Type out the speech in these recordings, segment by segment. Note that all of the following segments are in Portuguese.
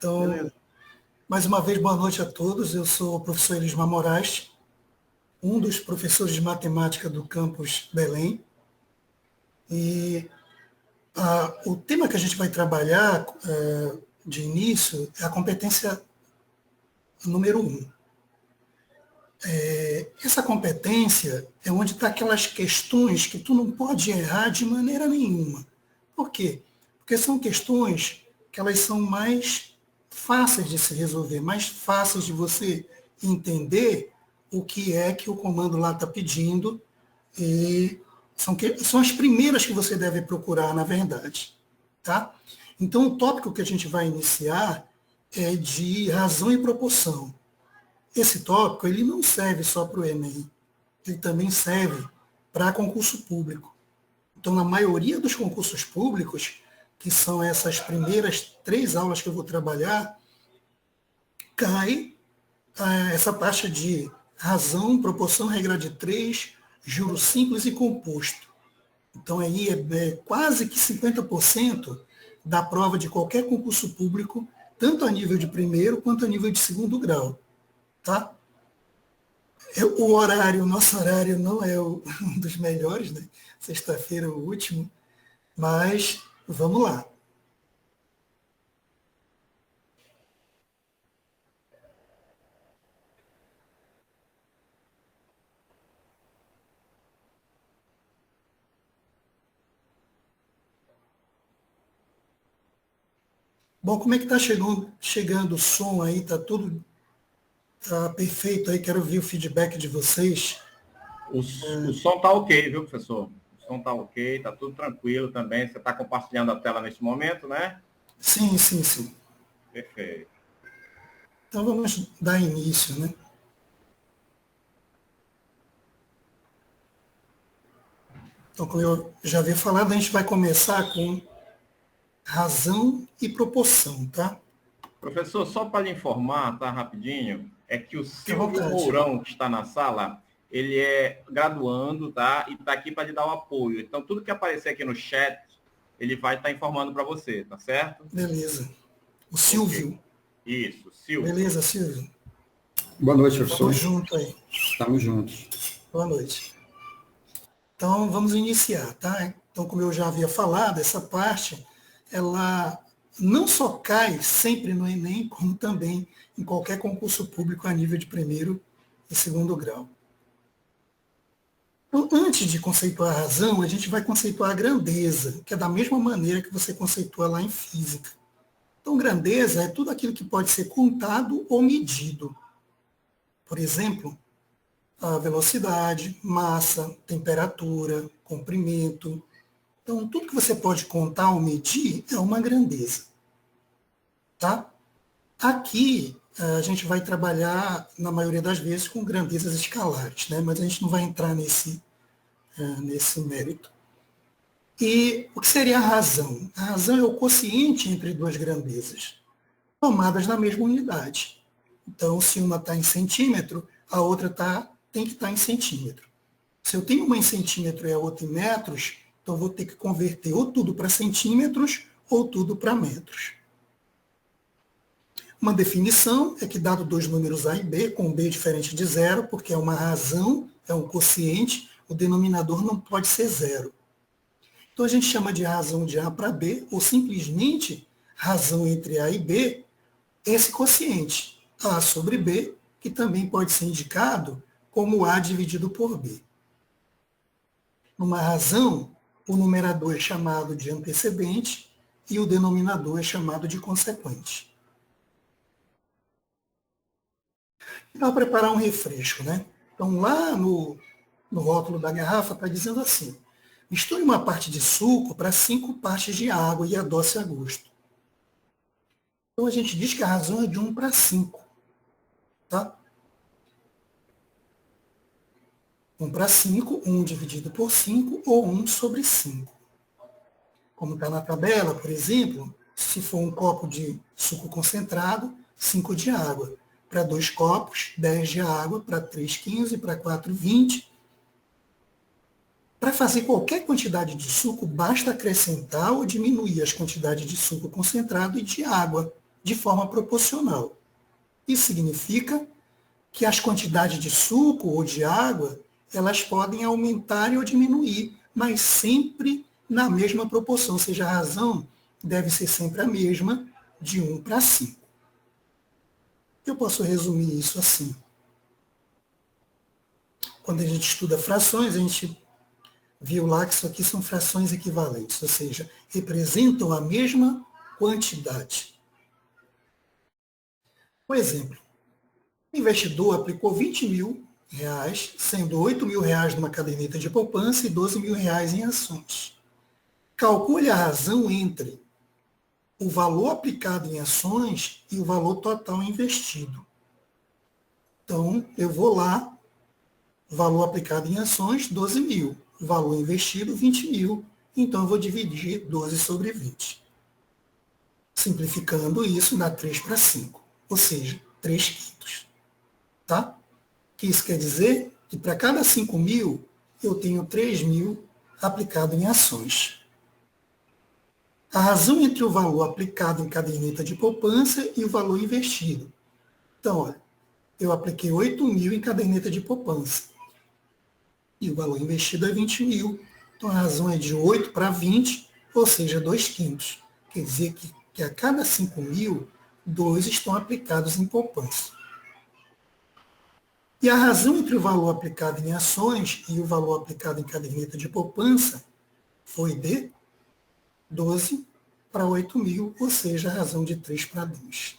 Então, mais uma vez, boa noite a todos. Eu sou o professor Elismar Moraes, um dos professores de matemática do campus Belém. E o tema que a gente vai trabalhar de início é a competência número 1. Essa competência é onde está aquelas questões que tu não pode errar de maneira nenhuma. Por quê? Porque são questões que elas são mais fáceis de se resolver, mais fáceis de você entender o que é que o comando lá está pedindo, e são as primeiras que você deve procurar, na verdade. Tá? Então, o tópico que a gente vai iniciar é de razão e proporção. Esse tópico ele não serve só para o Enem, ele também serve para concurso público. Então, na maioria dos concursos públicos, que são essas primeiras 3 aulas que eu vou trabalhar, cai essa parte de razão, proporção, regra de 3, juro simples e composto. Então, aí é quase que 50% da prova de qualquer concurso público, tanto a nível de primeiro quanto a nível de segundo grau. Tá? O nosso horário não é um dos melhores, né? Sexta-feira é o último, mas vamos lá. Bom, como é que está chegando o som aí? Está tudo perfeito aí? Quero ouvir o feedback de vocês. O som está ok, viu, professor? O som está ok, está tudo tranquilo também. Você está compartilhando a tela nesse momento, né? Sim, sim, sim. Perfeito. Então vamos dar início, né? Então, como eu já havia falado, a gente vai começar com razão e proporção, tá? Professor, só para lhe informar, tá, rapidinho, é que o Silvio vontade. Mourão, que está na sala, ele é graduando, tá? E está aqui para lhe dar o apoio. Então, tudo que aparecer aqui no chat, ele vai estar informando para você, tá certo? Beleza. O Silvio. Okay. Isso, Silvio. Beleza, Silvio. Boa noite, professor. Estamos juntos aí. Estamos juntos. Boa noite. Então, vamos iniciar, tá? Então, como eu já havia falado, essa parte, ela não só cai sempre no Enem, como também em qualquer concurso público a nível de primeiro e segundo grau. Então, antes de conceituar a razão, a gente vai conceituar a grandeza, que é da mesma maneira que você conceitua lá em física. Então, grandeza é tudo aquilo que pode ser contado ou medido. Por exemplo, a velocidade, massa, temperatura, comprimento. Então, tudo que você pode contar ou medir é uma grandeza. Tá? Aqui, a gente vai trabalhar, na maioria das vezes, com grandezas escalares, né? Mas a gente não vai entrar nesse mérito. E o que seria a razão? A razão é o quociente entre duas grandezas, tomadas na mesma unidade. Então, se uma está em centímetro, a outra tem que estar em centímetro. Se eu tenho uma em centímetro e a outra em metros, então eu vou ter que converter ou tudo para centímetros ou tudo para metros. Uma definição é que, dado dois números A e B, com B diferente de zero, porque é uma razão, é um quociente, o denominador não pode ser zero. Então a gente chama de razão de A para B, ou simplesmente razão entre A e B, esse quociente, A sobre B, que também pode ser indicado como A dividido por B. Numa razão, o numerador é chamado de antecedente e o denominador é chamado de consequente. Então, preparar um refresco, né? Então, lá no rótulo da garrafa está dizendo assim: misture uma parte de suco para 5 partes de água e adoce a gosto. Então, a gente diz que a razão é de 1 para 5. Tá? 1 para 5, 1 dividido por 5 ou 1 sobre 5. Como está na tabela, por exemplo, se for um copo de suco concentrado, 5 de água. Para 2 copos, 10 de água, para 3, 15, para 4, 20. Para fazer qualquer quantidade de suco, basta acrescentar ou diminuir as quantidades de suco concentrado e de água, de forma proporcional. Isso significa que as quantidades de suco ou de água, elas podem aumentar ou diminuir, mas sempre na mesma proporção, ou seja, a razão deve ser sempre a mesma, de 1 para 5. Eu posso resumir isso assim. Quando a gente estuda frações, a gente viu lá que isso aqui são frações equivalentes, ou seja, representam a mesma quantidade. Por exemplo, o investidor aplicou R$20.000, sendo R$8.000 numa caderneta de poupança e R$12.000 em ações. Calcule a razão entre o valor aplicado em ações e o valor total investido. Então, eu vou lá, valor aplicado em ações, 12.000. Valor investido, 20.000. Então, eu vou dividir 12 sobre 20. Simplificando isso, dá 3 para 5. Ou seja, 3/5. Tá? O que isso quer dizer? Que para cada 5.000, eu tenho 3.000 aplicado em ações. A razão entre o valor aplicado em caderneta de poupança e o valor investido. Então, olha, eu apliquei 8.000 em caderneta de poupança. E o valor investido é 20.000. Então, a razão é de 8 para 20, ou seja, 2/5. Quer dizer que a cada 5.000, 2 estão aplicados em poupança. E a razão entre o valor aplicado em ações e o valor aplicado em caderneta de poupança foi de 12 para 8.000, ou seja, a razão de 3 para 2.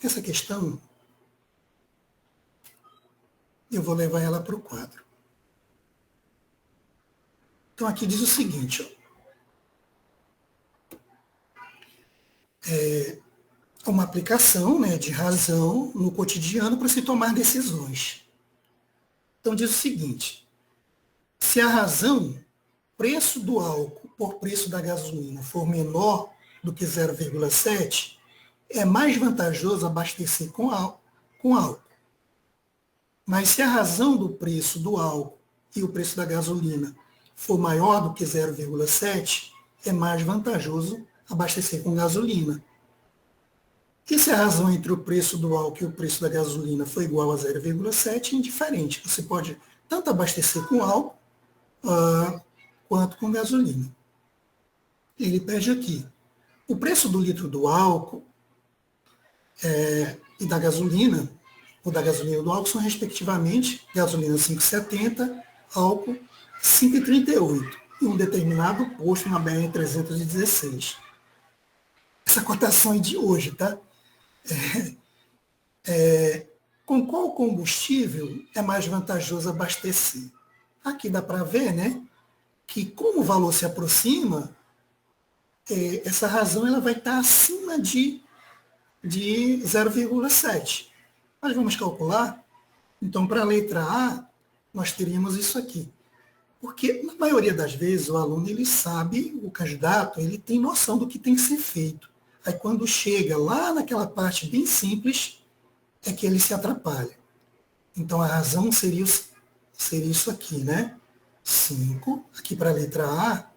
Essa questão, eu vou levar ela para o quadro. Então, aqui diz o seguinte, ó. Uma aplicação, né, de razão no cotidiano para se tomar decisões. Então, diz o seguinte, se a razão, preço do álcool por preço da gasolina, for menor do que 0,7, é mais vantajoso abastecer com álcool. Mas se a razão do preço do álcool e o preço da gasolina for maior do que 0,7, é mais vantajoso abastecer com gasolina. E se a razão entre o preço do álcool e o preço da gasolina for igual a 0,7, é indiferente. Você pode tanto abastecer com álcool quanto com gasolina. Ele pede aqui, o preço do litro do álcool e da gasolina, ou da gasolina e do álcool, são respectivamente gasolina 5,70, álcool 5,38, em um determinado posto na BR-316. Essa cotação é de hoje, tá? Com qual combustível é mais vantajoso abastecer? Aqui dá para ver, né, que como o valor se aproxima, essa razão ela vai estar acima de 0,7. Nós vamos calcular, então, para a letra A, nós teríamos isso aqui. Porque, na maioria das vezes, o aluno, ele sabe, o candidato, ele tem noção do que tem que ser feito. Aí, quando chega lá naquela parte bem simples, é que ele se atrapalha. Então, a razão seria isso aqui, né? 5, aqui para a letra A,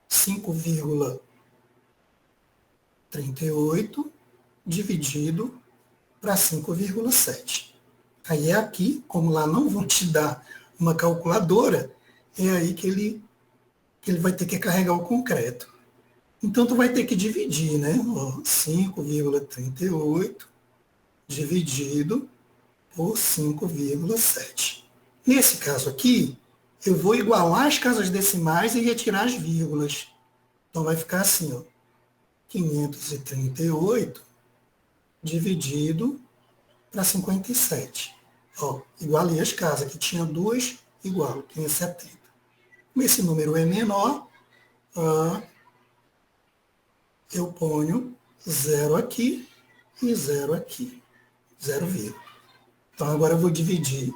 5,38 dividido para 5,7. Aí é aqui, como lá não vão te dar uma calculadora, é aí que ele vai ter que carregar o concreto. Então, tu vai ter que dividir, né? 5,38 dividido por 5,7. Nesse caso aqui, eu vou igualar as casas decimais e retirar as vírgulas. Então, vai ficar assim, ó, 538 dividido para 57. Ó, igualei as casas, que tinha 2, igual, 570. Como esse número é menor, eu ponho 0 aqui e 0 aqui. 0, então, agora eu vou dividir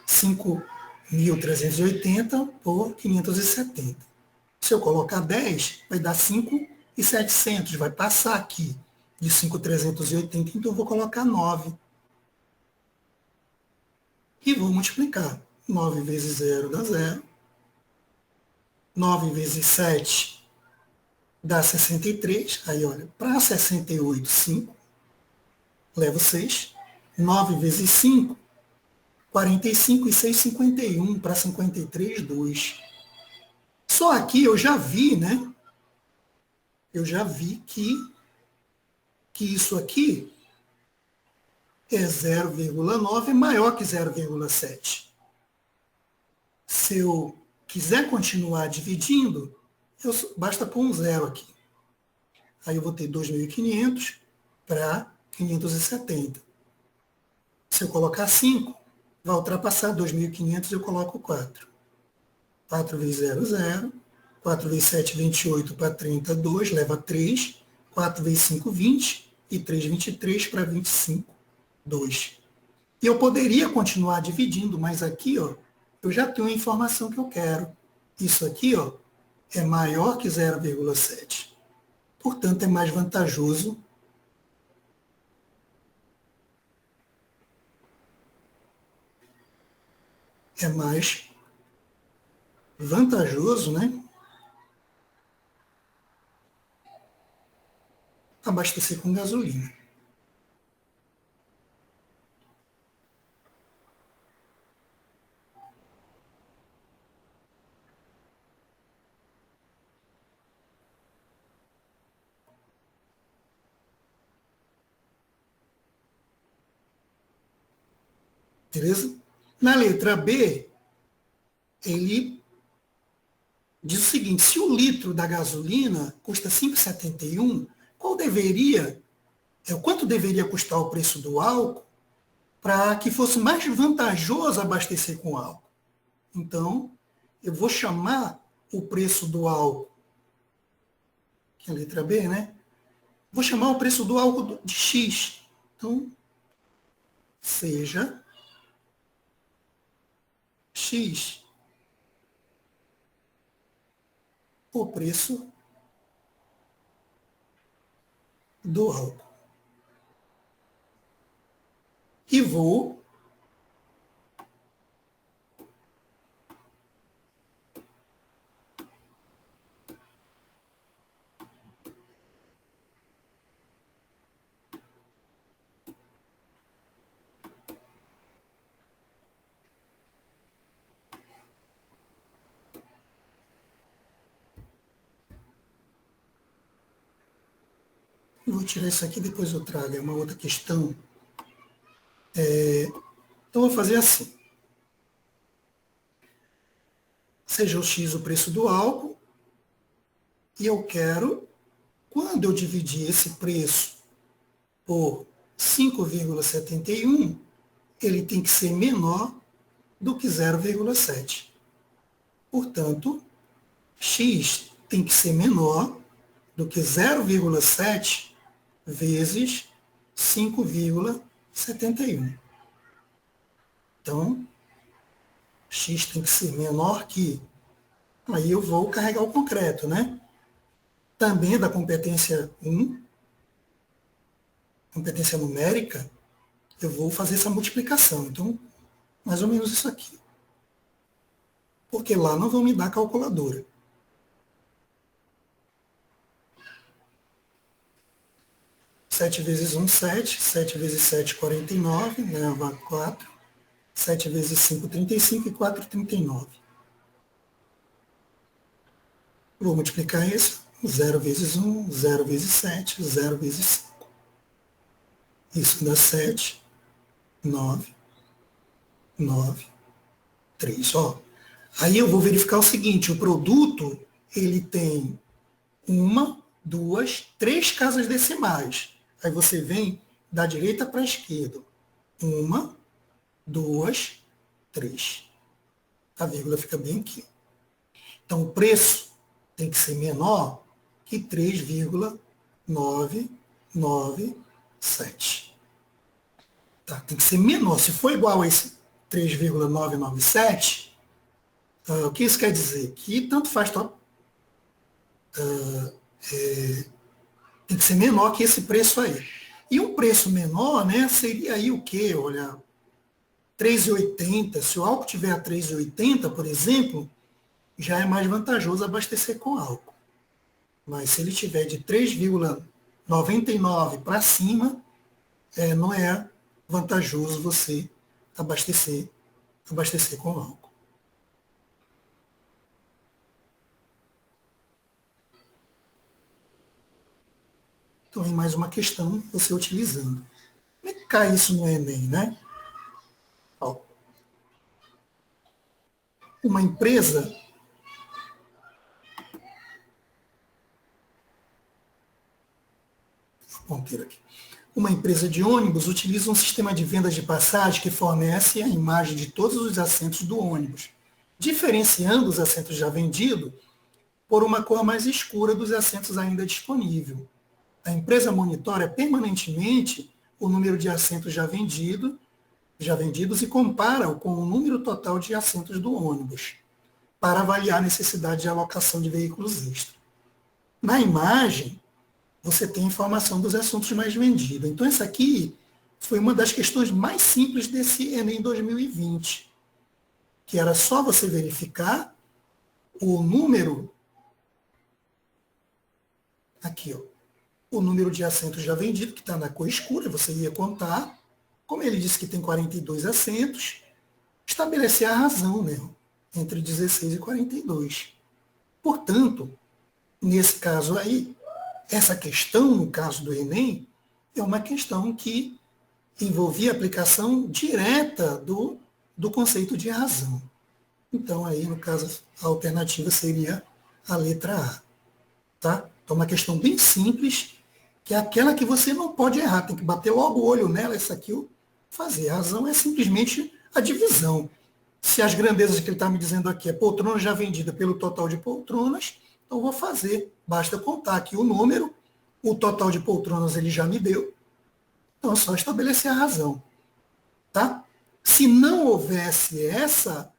5.380 por 570. Se eu colocar 10, vai dar 5.700. Vai passar aqui de 5.380, então eu vou colocar 9. E vou multiplicar. 9 vezes 0 dá 0. 9 vezes 7 dá 63. Aí, olha, para 68, 5. Levo 6. 9 vezes 5, 45 e 6, 51. Para 53, 2. Só aqui eu já vi, né? Eu já vi que isso aqui é 0,9 maior que 0,7. Se eu quiser continuar dividindo, basta pôr um zero aqui. Aí eu vou ter 2.500 para 570. Se eu colocar 5, vai ultrapassar 2.500 e eu coloco 4. 4 vezes 0, 0. 4 vezes 7, 28 para 32, leva 3. 4 vezes 5, 20. E 3, 23 para 25, 2. E eu poderia continuar dividindo, mas aqui, ó, eu já tenho a informação que eu quero. Isso aqui, ó, é maior que 0,7. Portanto, é mais vantajoso né, abastecer com gasolina. Beleza? Na letra B, ele diz o seguinte: se o litro da gasolina custa 5,71, quanto deveria custar o preço do álcool para que fosse mais vantajoso abastecer com álcool? Então, eu vou chamar o preço do álcool, que é a letra B, né? Vou chamar o preço do álcool de X. Então, seja X o preço do álcool. E vou tirar isso aqui, depois eu trago. É uma outra questão. Então, eu vou fazer assim. Seja o X o preço do álcool, e eu quero, quando eu dividir esse preço por 5,71, ele tem que ser menor do que 0,7. Portanto, X tem que ser menor do que 0,7 vezes 5,71. Então, X tem que ser menor que... Aí eu vou carregar o concreto, né? Também da competência 1, competência numérica, eu vou fazer essa multiplicação. Então, mais ou menos isso aqui. Porque lá não vão me dar calculadora. Sete vezes 1, 7. 7 vezes 7, 49. Leva 4. 7 vezes 5, 35. E 4, 39. Vou multiplicar isso. 0 vezes 1, 0 vezes 7, 0 vezes 5. Isso dá 7, 9, 9, 3. Ó. Aí eu vou verificar o seguinte, o produto, ele tem 1, 2, 3 casas decimais. Aí você vem da direita para a esquerda. 1, 2, 3. A vírgula fica bem aqui. Então, o preço tem que ser menor que 3,997. Tá? Tem que ser menor. Se for igual a esse 3,997, o que isso quer dizer? Que tanto faz... tem que ser menor que esse preço aí. E um preço menor, né, seria aí o quê? Olha, 3,80. Se o álcool tiver a 3,80, por exemplo, já é mais vantajoso abastecer com álcool. Mas se ele tiver de 3,99 para cima, não é vantajoso você abastecer com álcool. Então, em mais uma questão, você utilizando. Como é que cai isso no Enem, né? Ó, uma empresa ponteiro aqui. Uma empresa de ônibus utiliza um sistema de vendas de passagem que fornece a imagem de todos os assentos do ônibus, diferenciando os assentos já vendidos por uma cor mais escura dos assentos ainda disponíveis. A empresa monitora permanentemente o número de assentos já vendidos e compara-o com o número total de assentos do ônibus, para avaliar a necessidade de alocação de veículos extras. Na imagem, você tem a informação dos assuntos mais vendidos. Então, essa aqui foi uma das questões mais simples desse Enem 2020, que era só você verificar o número, aqui, ó, o número de assentos já vendidos, que está na cor escura, você ia contar. Como ele disse que tem 42 assentos, estabelecer a razão, né, entre 16 e 42. Portanto, nesse caso aí, essa questão, no caso do Enem, é uma questão que envolvia a aplicação direta do conceito de razão. Então, aí, no caso, a alternativa seria a letra A. Tá? Então, uma questão bem simples, que é aquela que você não pode errar, tem que bater logo o olho nela, essa aqui, fazer. A razão é simplesmente a divisão. Se as grandezas que ele está me dizendo aqui é poltrona já vendida pelo total de poltronas, então vou fazer. Basta contar aqui o número, o total de poltronas ele já me deu, então é só estabelecer a razão. Tá? Se não houvesse essa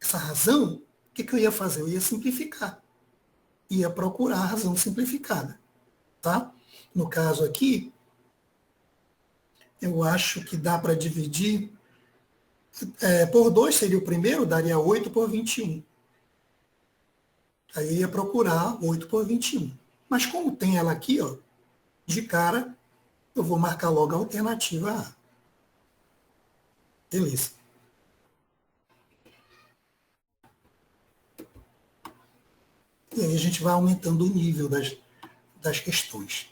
razão, o que eu ia fazer? Eu ia simplificar. Ia procurar a razão simplificada. Tá? No caso aqui, eu acho que dá para dividir por 2 seria o primeiro, daria 8 por 21. Aí eu ia procurar 8 por 21. Mas como tem ela aqui, ó, de cara, eu vou marcar logo a alternativa A. Beleza. E aí a gente vai aumentando o nível das questões.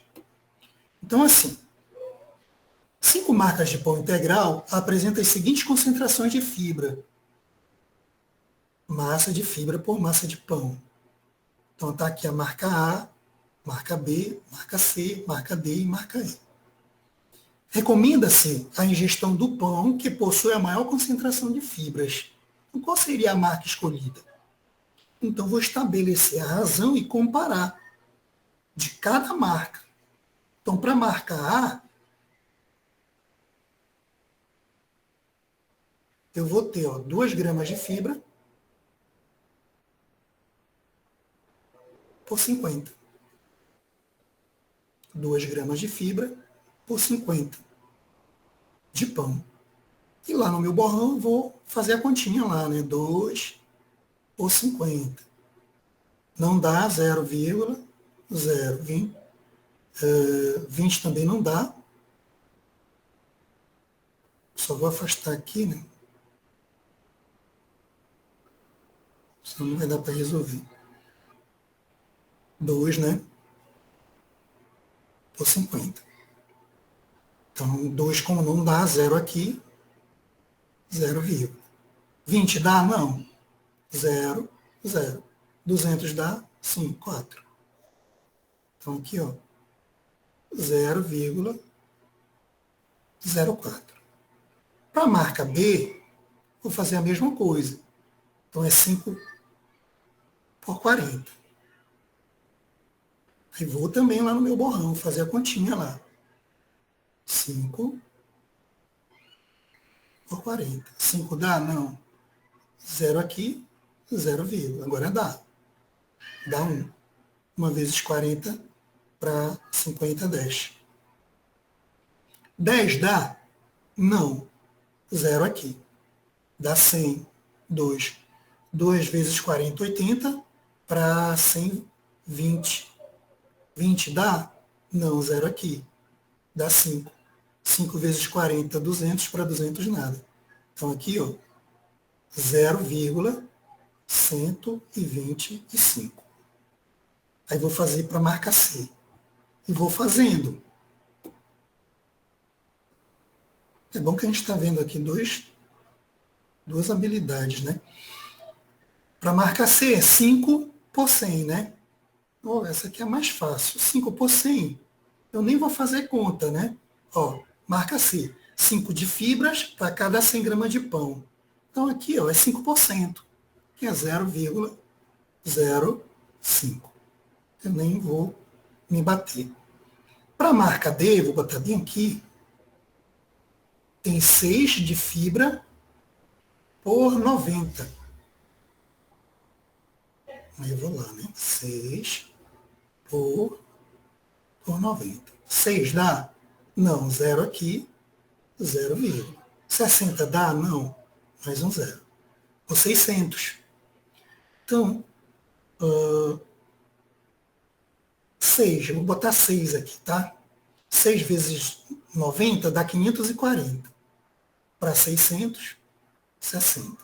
Então, assim, 5 marcas de pão integral apresentam as seguintes concentrações de fibra. Massa de fibra por massa de pão. Então está aqui a marca A, marca B, marca C, marca D e marca E. Recomenda-se a ingestão do pão que possui a maior concentração de fibras. Então, qual seria a marca escolhida? Então vou estabelecer a razão e comparar de cada marca. Então, para a marca A, eu vou ter 2 gramas de fibra por 50. 2 gramas de fibra por 50 de pão. E lá no meu borrão eu vou fazer a continha lá, né? 2 por 50. Não dá 0,020. 20 também não dá. Só vou afastar aqui, né? Senão não vai dar para resolver. 2, né? Por 50. Então, 2, como não dá, 0 aqui, 0, 20 dá? Não. 0, 0. 200 dá? Sim, 4. Então, aqui, ó, 0,04. Para a marca B, vou fazer a mesma coisa. Então, é 5 por 40. Aí vou também lá no meu borrão, fazer a continha lá. 5 por 40. 5 dá? Não. 0 aqui, 0, agora dá. Dá 1. 1 vezes 40 para 50, 10. 10 dá? Não. 0 aqui. Dá 100. 2. 2 vezes 40, 80, para 100, 20. 20 dá? Não, zero aqui. Dá 5. 5 vezes 40, 200, para 200 nada. Então aqui, ó, 0,125. Aí vou fazer para a marca C. E vou fazendo. É bom que a gente está vendo aqui duas habilidades, né? Para a marca C, 5 por 100, né? Oh, essa aqui é mais fácil. 5 por 100, eu nem vou fazer conta, né? Ó, marca C, 5 de fibras para cada 100 gramas de pão. Então aqui, ó, é 5%, que é 0,05. Eu nem vou me bater. Para a marca D, vou botar bem aqui, tem 6 de fibra por 90. Aí eu vou lá, né? 6 por 90. 6 dá? Não, 0 aqui, 0, 60 dá? Não, mais um 0. Ou 600. Então, 6, eu vou botar 6 aqui, tá? 6 vezes 90 dá 540. Para 600, 60.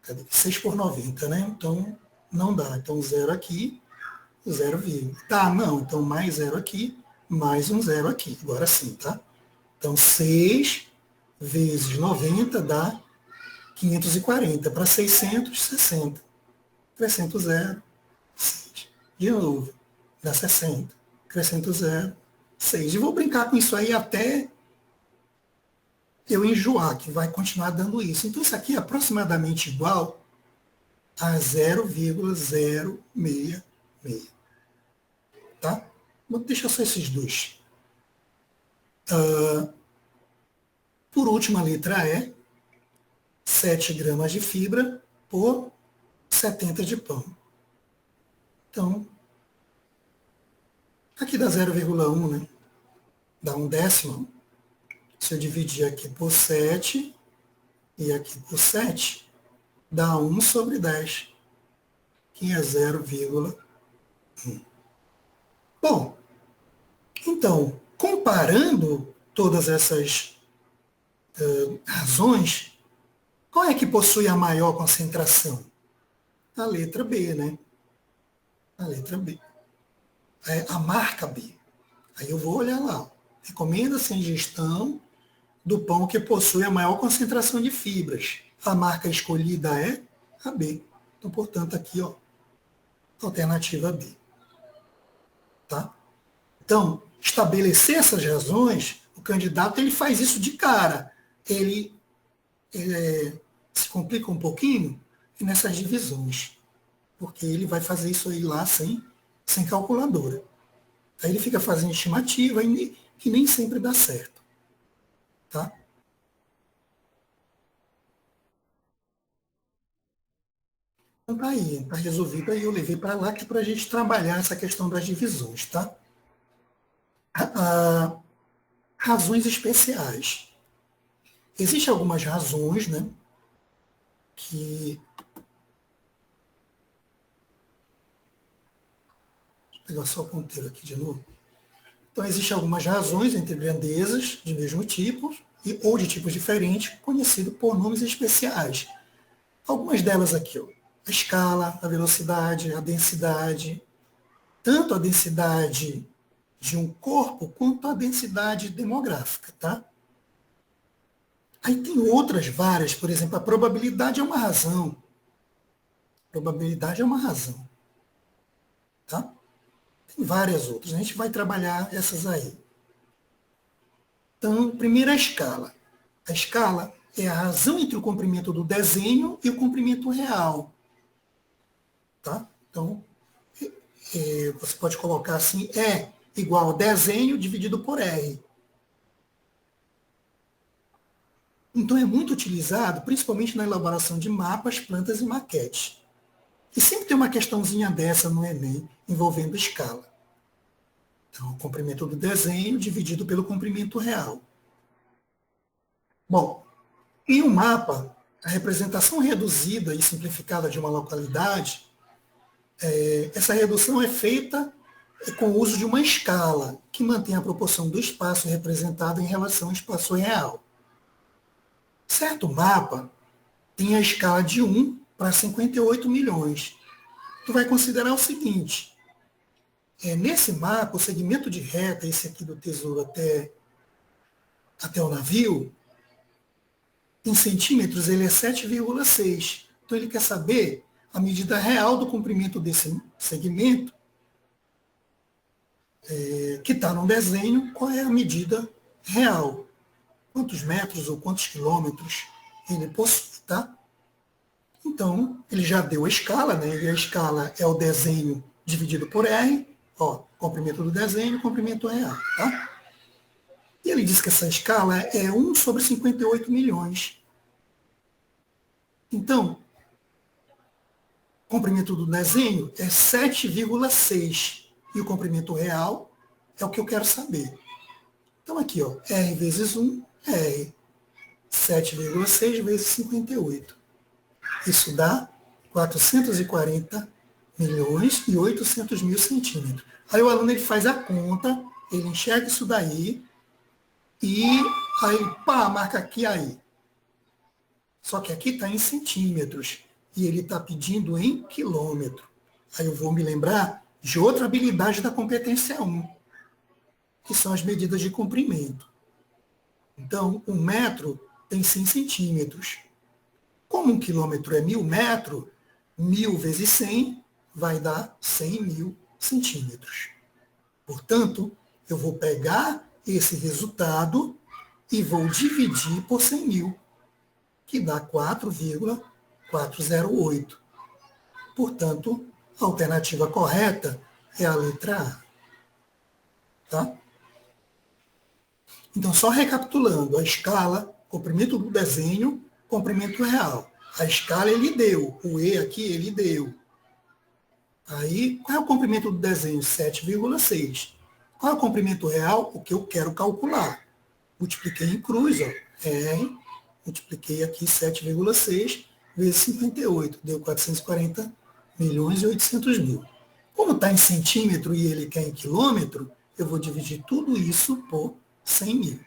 Cadê? 6 por 90, né? Então, não dá. Então, 0 aqui, 0, tá? Não, então mais 0 aqui, mais um 0 aqui. Agora sim, tá? Então, 6 vezes 90 dá 540. Para 600, 60. Acrescento 0, 6. De novo, dá 60. Acrescento 0, 6. E vou brincar com isso aí até eu enjoar, que vai continuar dando isso. Então, isso aqui é aproximadamente igual a 0,066. Tá? Vou deixar só esses dois. Por último, a letra E, 7 gramas de fibra por 70 de pão. Então, aqui dá 0,1, né? Dá um décimo. Se eu dividir aqui por 7 e aqui por 7, dá 1 sobre 10, que é 0,1. Bom, então, comparando todas essas razões, qual é que possui a maior concentração? A letra B, né? A letra B. É a marca B. Aí eu vou olhar lá. Recomenda-se a ingestão do pão que possui a maior concentração de fibras. A marca escolhida é a B. Então, portanto, aqui, ó, alternativa B. Tá? Então, estabelecer essas razões, o candidato ele faz isso de cara. Ele se complica um pouquinho nessas divisões, porque ele vai fazer isso aí lá sem calculadora. Aí ele fica fazendo estimativa que nem sempre dá certo. Tá? Então tá aí, tá resolvido. Aí eu levei para lá que é para a gente trabalhar essa questão das divisões. Tá? Razões especiais. Existem algumas razões, né, que... Deixa eu pegar só o ponteiro aqui de novo. Então, existem algumas razões entre grandezas de mesmo tipo ou de tipos diferentes, conhecido por nomes especiais. Algumas delas aqui, ó, a escala, a velocidade, a densidade, tanto a densidade de um corpo quanto a densidade demográfica, tá? Aí tem outras várias, por exemplo, a probabilidade é uma razão. Probabilidade é uma razão. Tá? Tem várias outras, a gente vai trabalhar essas aí. Então, primeiro a escala. A escala é a razão entre o comprimento do desenho e o comprimento real. Tá? Então, você pode colocar assim, E igual a desenho dividido por R. Então é muito utilizado, principalmente na elaboração de mapas, plantas e maquetes. E sempre tem uma questãozinha dessa no Enem, envolvendo escala. Então, o comprimento do desenho dividido pelo comprimento real. Bom, em um mapa, a representação reduzida e simplificada de uma localidade, essa redução é feita com o uso de uma escala, que mantém a proporção do espaço representado em relação ao espaço real. Certo mapa tem a escala de 1 para 58 milhões. Tu vai considerar o seguinte, nesse mapa, o segmento de reta, esse aqui do tesouro até o navio, em centímetros ele é 7,6. Então ele quer saber a medida real do comprimento desse segmento, que está no desenho, qual é a medida real. Quantos metros ou quantos quilômetros ele possui, tá? Então, ele já deu a escala, né? E a escala é o desenho dividido por R, comprimento do desenho, comprimento real, tá? E ele diz que essa escala é 1 sobre 58 milhões. Então, o comprimento do desenho é 7,6. E o comprimento real é o que eu quero saber. Então, aqui, R vezes 1, R. 7,6 vezes 58. Isso dá 440 milhões e 800 mil centímetros. Aí o aluno ele faz a conta, ele enxerga isso daí, e aí, marca aqui, aí. Só que aqui está em centímetros, e ele está pedindo em quilômetro. Aí eu vou me lembrar de outra habilidade da competência 1, que são as medidas de comprimento. Então, 1 metro tem 100 centímetros. Como 1 quilômetro é 1.000 metros, 1.000 vezes 100 vai dar 100 mil centímetros. Portanto, eu vou pegar esse resultado e vou dividir por 100 mil, que dá 4,408. Portanto, a alternativa correta é a letra A. Tá? Então, só recapitulando, a escala, comprimento do desenho, comprimento real. A escala ele deu, o E aqui ele deu. Aí, qual é o comprimento do desenho? 7,6. Qual é o comprimento real? O que eu quero calcular. Multipliquei em cruz, R, multipliquei aqui 7,6 vezes 58, deu 440 milhões e 800 mil. Como está em centímetro e ele quer em quilômetro, eu vou dividir tudo isso por 100 mil.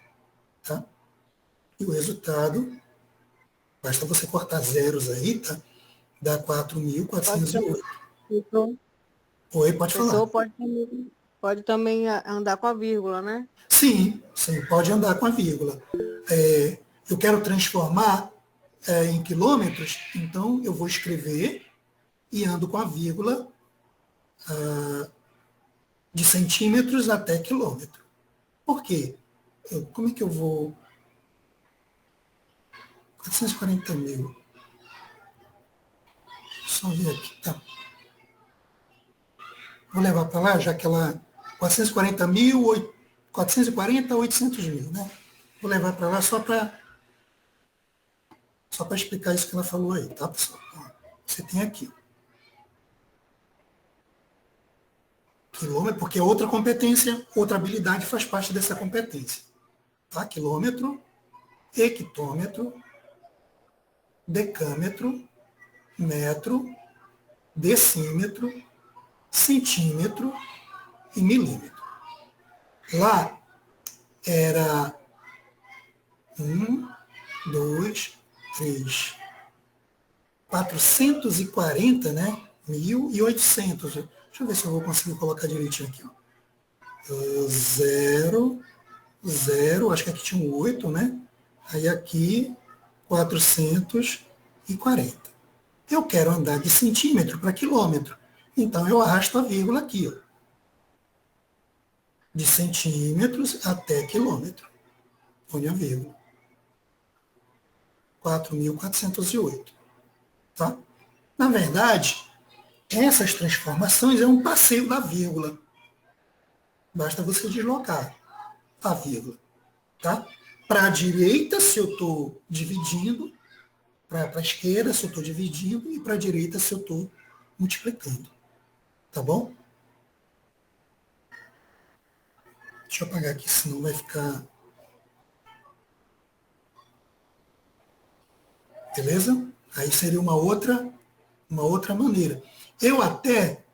Tá? E o resultado, basta você cortar zeros aí, tá? Dá 4.408. Então, Oi, pode falar. Pode também andar com a vírgula, né? Sim, pode andar com a vírgula. Eu quero transformar em quilômetros, então eu vou escrever e ando com a vírgula de centímetros até quilômetro. Por quê? Como é que eu vou... 440 mil. Só ver aqui, tá? Vou levar para lá, já que ela... 440 mil, 440 a 800 mil, né? Vou levar para lá só para explicar isso que ela falou aí, tá, pessoal? Você tem aqui. Quilômetro, porque é outra competência, outra habilidade faz parte dessa competência. Tá? Quilômetro, hectômetro, decâmetro, metro, decímetro, centímetro e milímetro. Lá era 1, 2, 3, 440, né? 1.800. Deixa eu ver se eu vou conseguir colocar direitinho aqui. 0, 0, acho que aqui tinha um 8, né? Aí aqui, 440. Eu quero andar de centímetro para quilômetro. Então, eu arrasto a vírgula aqui, ó. De centímetros até quilômetro. Põe a vírgula. 4.408. Tá? Na verdade, essas transformações é um passeio da vírgula. Basta você deslocar a vírgula. Tá? Para a direita, se eu estou dividindo, para a esquerda, se eu estou dividindo, e para a direita, se eu estou multiplicando. Tá bom? Deixa eu apagar aqui, senão vai ficar... Beleza? Aí seria uma outra maneira. Eu até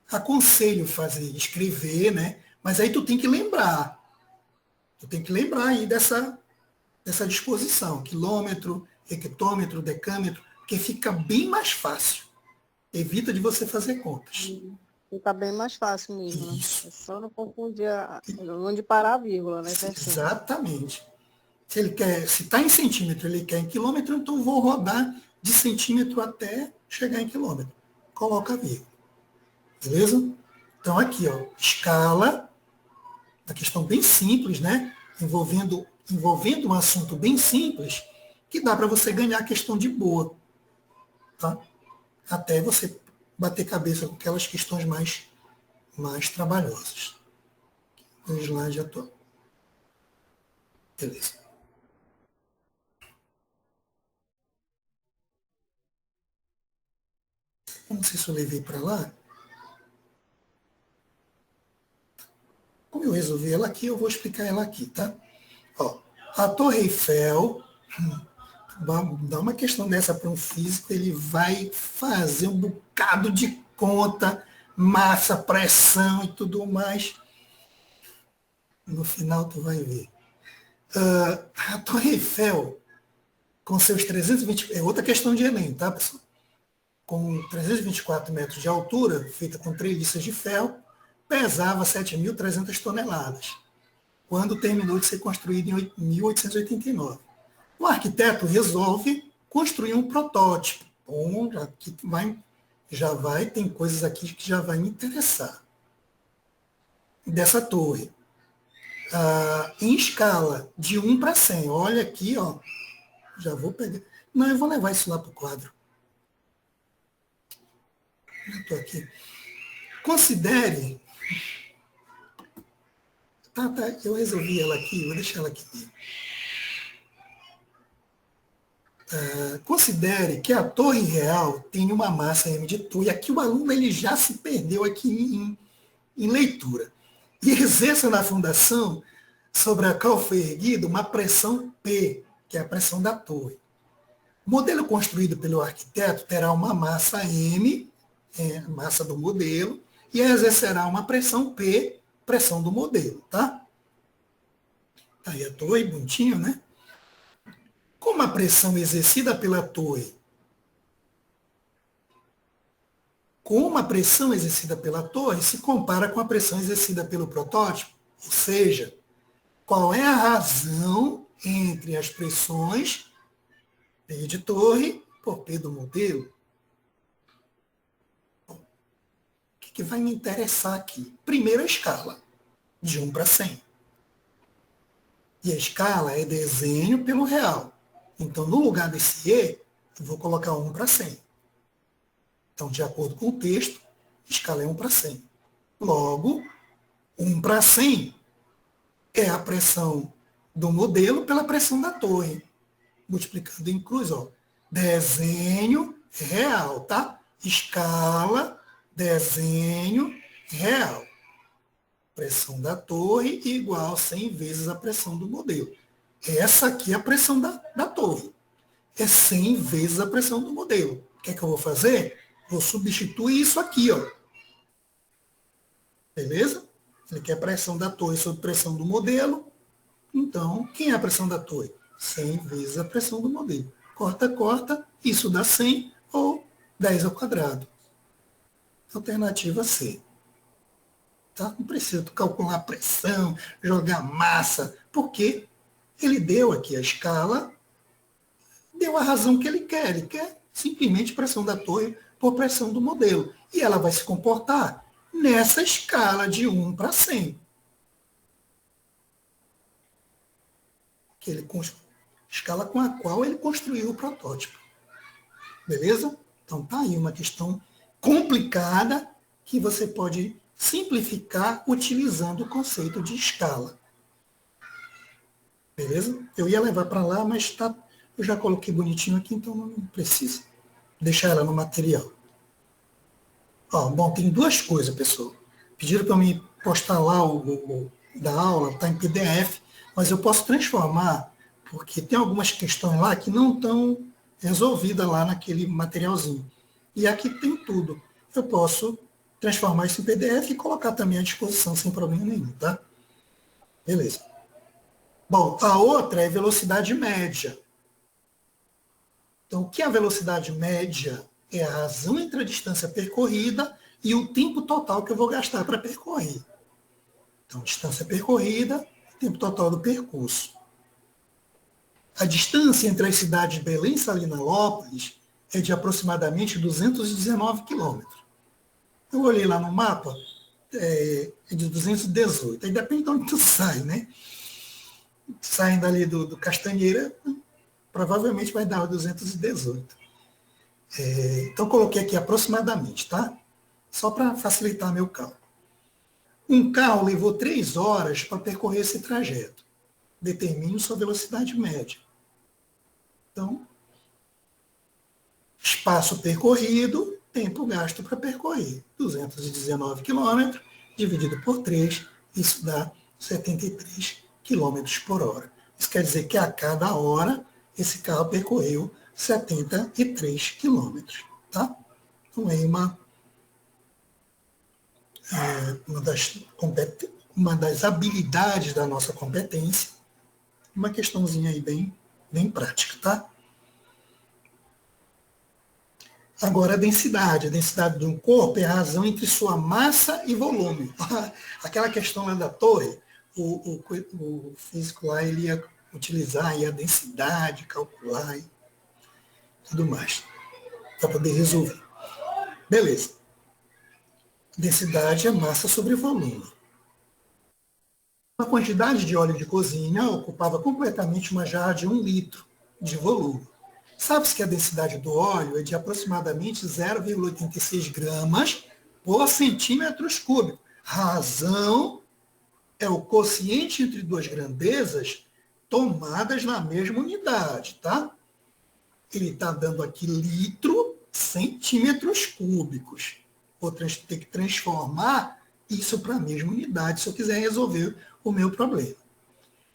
aconselho escrever, né? Mas aí tu tem que lembrar. Tu tem que lembrar aí dessa disposição. Quilômetro, hectômetro, decâmetro, porque fica bem mais fácil. Evita de você fazer contas. Fica bem mais fácil mesmo, né? Isso. É só não confundir onde parar a vírgula, né? Exatamente. Se está em centímetro, ele quer em quilômetro, então eu vou rodar de centímetro até chegar em quilômetro. Coloca a vírgula. Beleza? Então aqui, ó, escala, uma questão bem simples, né? Envolvendo um assunto bem simples, que dá para você ganhar a questão de boa. Tá? Até você bater cabeça com aquelas questões mais trabalhosas. O slide atual. Beleza. Eu não sei se eu levei para lá. Como eu resolvi ela aqui, eu vou explicar ela aqui, tá? Ó, a Torre Eiffel, dá uma questão dessa para um físico, ele vai fazer um bocado de conta, massa, pressão e tudo mais. No final tu vai ver. A Torre Eiffel, com seus 320... É outra questão de Enem, tá, pessoal? Com 324 metros de altura, feita com treliças de ferro, pesava 7.300 toneladas, quando terminou de ser construída em 1889. O arquiteto resolve construir um protótipo. Bom, tem coisas aqui que já vai me interessar. Dessa torre. Em escala de 1 para 100. Olha aqui, ó. Já vou pegar. Não, eu vou levar isso lá para o quadro. Já estou aqui. Considere... Tá, eu resolvi ela aqui, vou deixar ela aqui. Considere que a torre real tem uma massa m de torre. E aqui o aluno ele já se perdeu aqui em leitura. E exerça na fundação, sobre a qual foi erguida, uma pressão P, que é a pressão da torre. O modelo construído pelo arquiteto terá uma massa M, a massa do modelo, e exercerá uma pressão P, pressão do modelo, tá? Aí a torre, bonitinho, né? Como a pressão exercida pela torre se compara com a pressão exercida pelo protótipo, ou seja, qual é a razão entre as pressões P de torre por P do modelo? Bom, o que vai me interessar aqui? Primeiro a escala, de 1 para 100. E a escala é desenho pelo real. Então, no lugar desse E, eu vou colocar 1 para 100. Então, de acordo com o texto, a escala é 1 para 100. Logo, 1 para 100 é a pressão do modelo pela pressão da torre. Multiplicando em cruz, ó. Desenho real, tá? Escala, desenho real. Pressão da torre igual a 100 vezes a pressão do modelo. Essa aqui é a pressão da torre. É 100 vezes a pressão do modelo. O que é que eu vou fazer? Vou substituir isso aqui, ó. Beleza? Ele quer pressão da torre sobre pressão do modelo. Então, quem é a pressão da torre? 100 vezes a pressão do modelo. Corta, corta. Isso dá 100 ou 10 ao quadrado. Alternativa C. Tá? Não precisa calcular a pressão, jogar massa, porque ele deu aqui a escala, deu a razão que ele quer. Ele quer simplesmente pressão da torre por pressão do modelo. E ela vai se comportar nessa escala de 1 para 100. Escala com a qual ele construiu o protótipo. Beleza? Então tá aí uma questão complicada que você pode simplificar utilizando o conceito de escala. Beleza? Eu ia levar para lá, mas tá, eu já coloquei bonitinho aqui, então não precisa deixar ela no material. Ó, bom, tem duas coisas, pessoal. Pediram para me postar lá o da aula, está em PDF, mas eu posso transformar, porque tem algumas questões lá que não estão resolvidas lá naquele materialzinho. E aqui tem tudo. Eu posso transformar isso em PDF e colocar também à disposição sem problema nenhum, tá? Beleza. Bom, a outra é velocidade média. Então, o que é a velocidade média? É a razão entre a distância percorrida e o tempo total que eu vou gastar para percorrer. Então, distância percorrida, tempo total do percurso. A distância entre as cidades de Belém e Salinalópolis é de aproximadamente 219 quilômetros. Eu olhei lá no mapa, é de 218. Aí depende de onde tu sai, né? Saindo ali do Castanheira, provavelmente vai dar 218. Então, coloquei aqui aproximadamente, tá? Só para facilitar meu cálculo. Um carro levou 3 horas para percorrer esse trajeto. Determine sua velocidade média. Então, espaço percorrido, tempo gasto para percorrer. 219 quilômetros dividido por 3, isso dá 73 quilômetros por hora. Isso quer dizer que a cada hora esse carro percorreu 73 quilômetros. Tá? Então, é uma das habilidades da nossa competência, uma questãozinha aí bem prática, tá? Agora, a densidade. A densidade de um corpo é a razão entre sua massa e volume. Aquela questão lá da torre, o físico lá ele ia utilizar aí a densidade, calcular e tudo mais, para poder resolver. Beleza. Densidade é massa sobre volume. A quantidade de óleo de cozinha ocupava completamente uma jarra de 1 litro de volume. Sabe-se que a densidade do óleo é de aproximadamente 0,86 gramas por centímetros cúbicos. Razão é o quociente entre duas grandezas tomadas na mesma unidade, tá? Ele está dando aqui litro, centímetros cúbicos. Vou ter que transformar isso para a mesma unidade se eu quiser resolver o meu problema.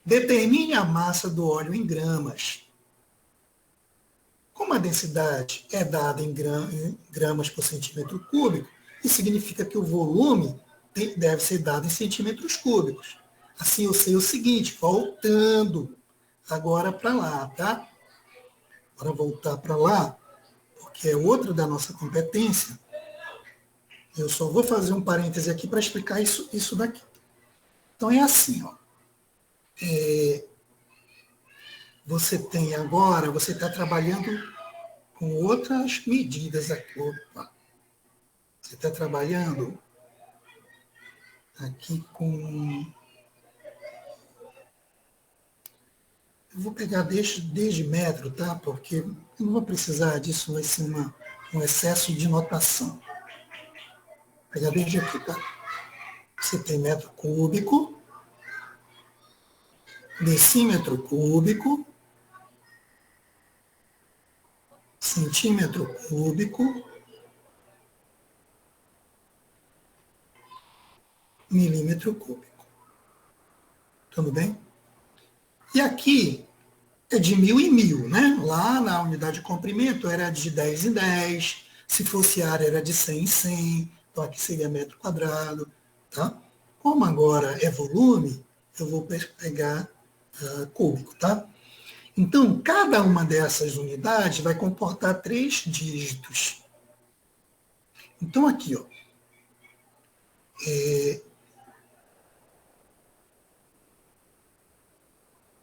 Determine a massa do óleo em gramas. Como a densidade é dada em gramas por centímetro cúbico, isso significa que o volume deve ser dado em centímetros cúbicos. Assim eu sei o seguinte, voltando agora para lá, tá? Para voltar para lá, porque é outra da nossa competência, eu só vou fazer um parêntese aqui para explicar isso daqui. Então é assim, ó. Você tem agora, você está trabalhando com outras medidas aqui. Opa. Você está trabalhando aqui com... Eu vou pegar desde metro, tá? Porque eu não vou precisar disso, vai ser um excesso de notação. Vou pegar desde aqui, tá? Você tem metro cúbico, decímetro cúbico, centímetro cúbico, milímetro cúbico. Tudo bem? E aqui é de 1000 em 1000, né? Lá na unidade de comprimento era de 10 em 10, se fosse área era de 100 em 100, então aqui seria metro quadrado, tá? Como agora é volume, eu vou pegar cúbico, tá? Então, cada uma dessas unidades vai comportar 3 dígitos. Então, aqui, ó,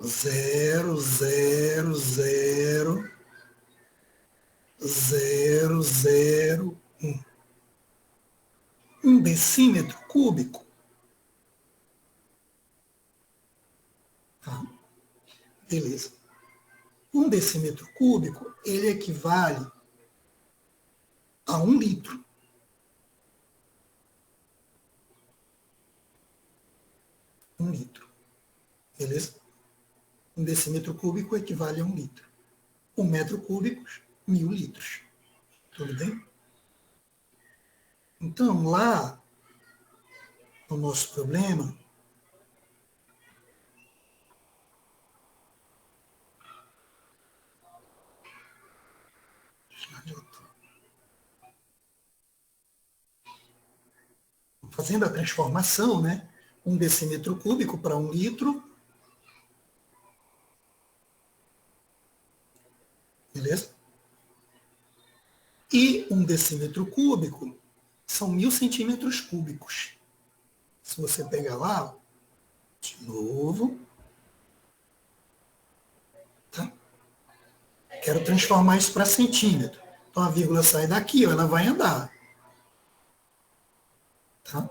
0,000001. Um decímetro cúbico. Tá? Beleza. Um decímetro cúbico, ele equivale a 1 litro. Um litro. Beleza? Um decímetro cúbico equivale a 1 litro. 1 metro cúbico, 1.000 litros. Tudo bem? Então, lá, no nosso problema, fazendo a transformação, né? 1 decímetro cúbico para 1 litro. Beleza? E 1 decímetro cúbico são 1.000 centímetros cúbicos. Se você pegar lá, de novo, tá? Quero transformar isso para centímetro. Então a vírgula sai daqui, ó, ela vai andar. Tá?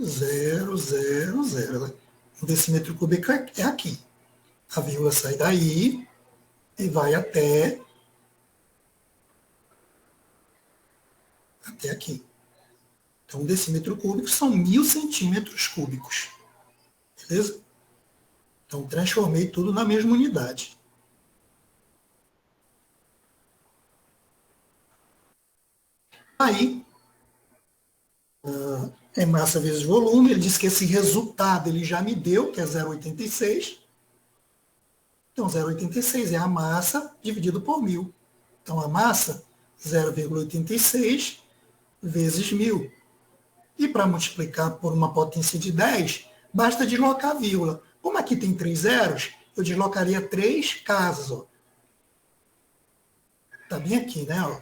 0, 0, 0. 1 decímetro cúbico é aqui. A vírgula sai daí e vai até aqui. Então, 1 decímetro cúbico são 1.000 centímetros cúbicos. Beleza? Então, transformei tudo na mesma unidade. Aí, é massa vezes volume. Ele disse que esse resultado ele já me deu, que é 0,86. Então, 0,86 é a massa dividido por 1.000. Então, a massa, 0,86 vezes 1.000. E para multiplicar por uma potência de 10, basta deslocar a vírgula. Como aqui tem 3 zeros, eu deslocaria 3 casas. Está bem aqui, né? Ó.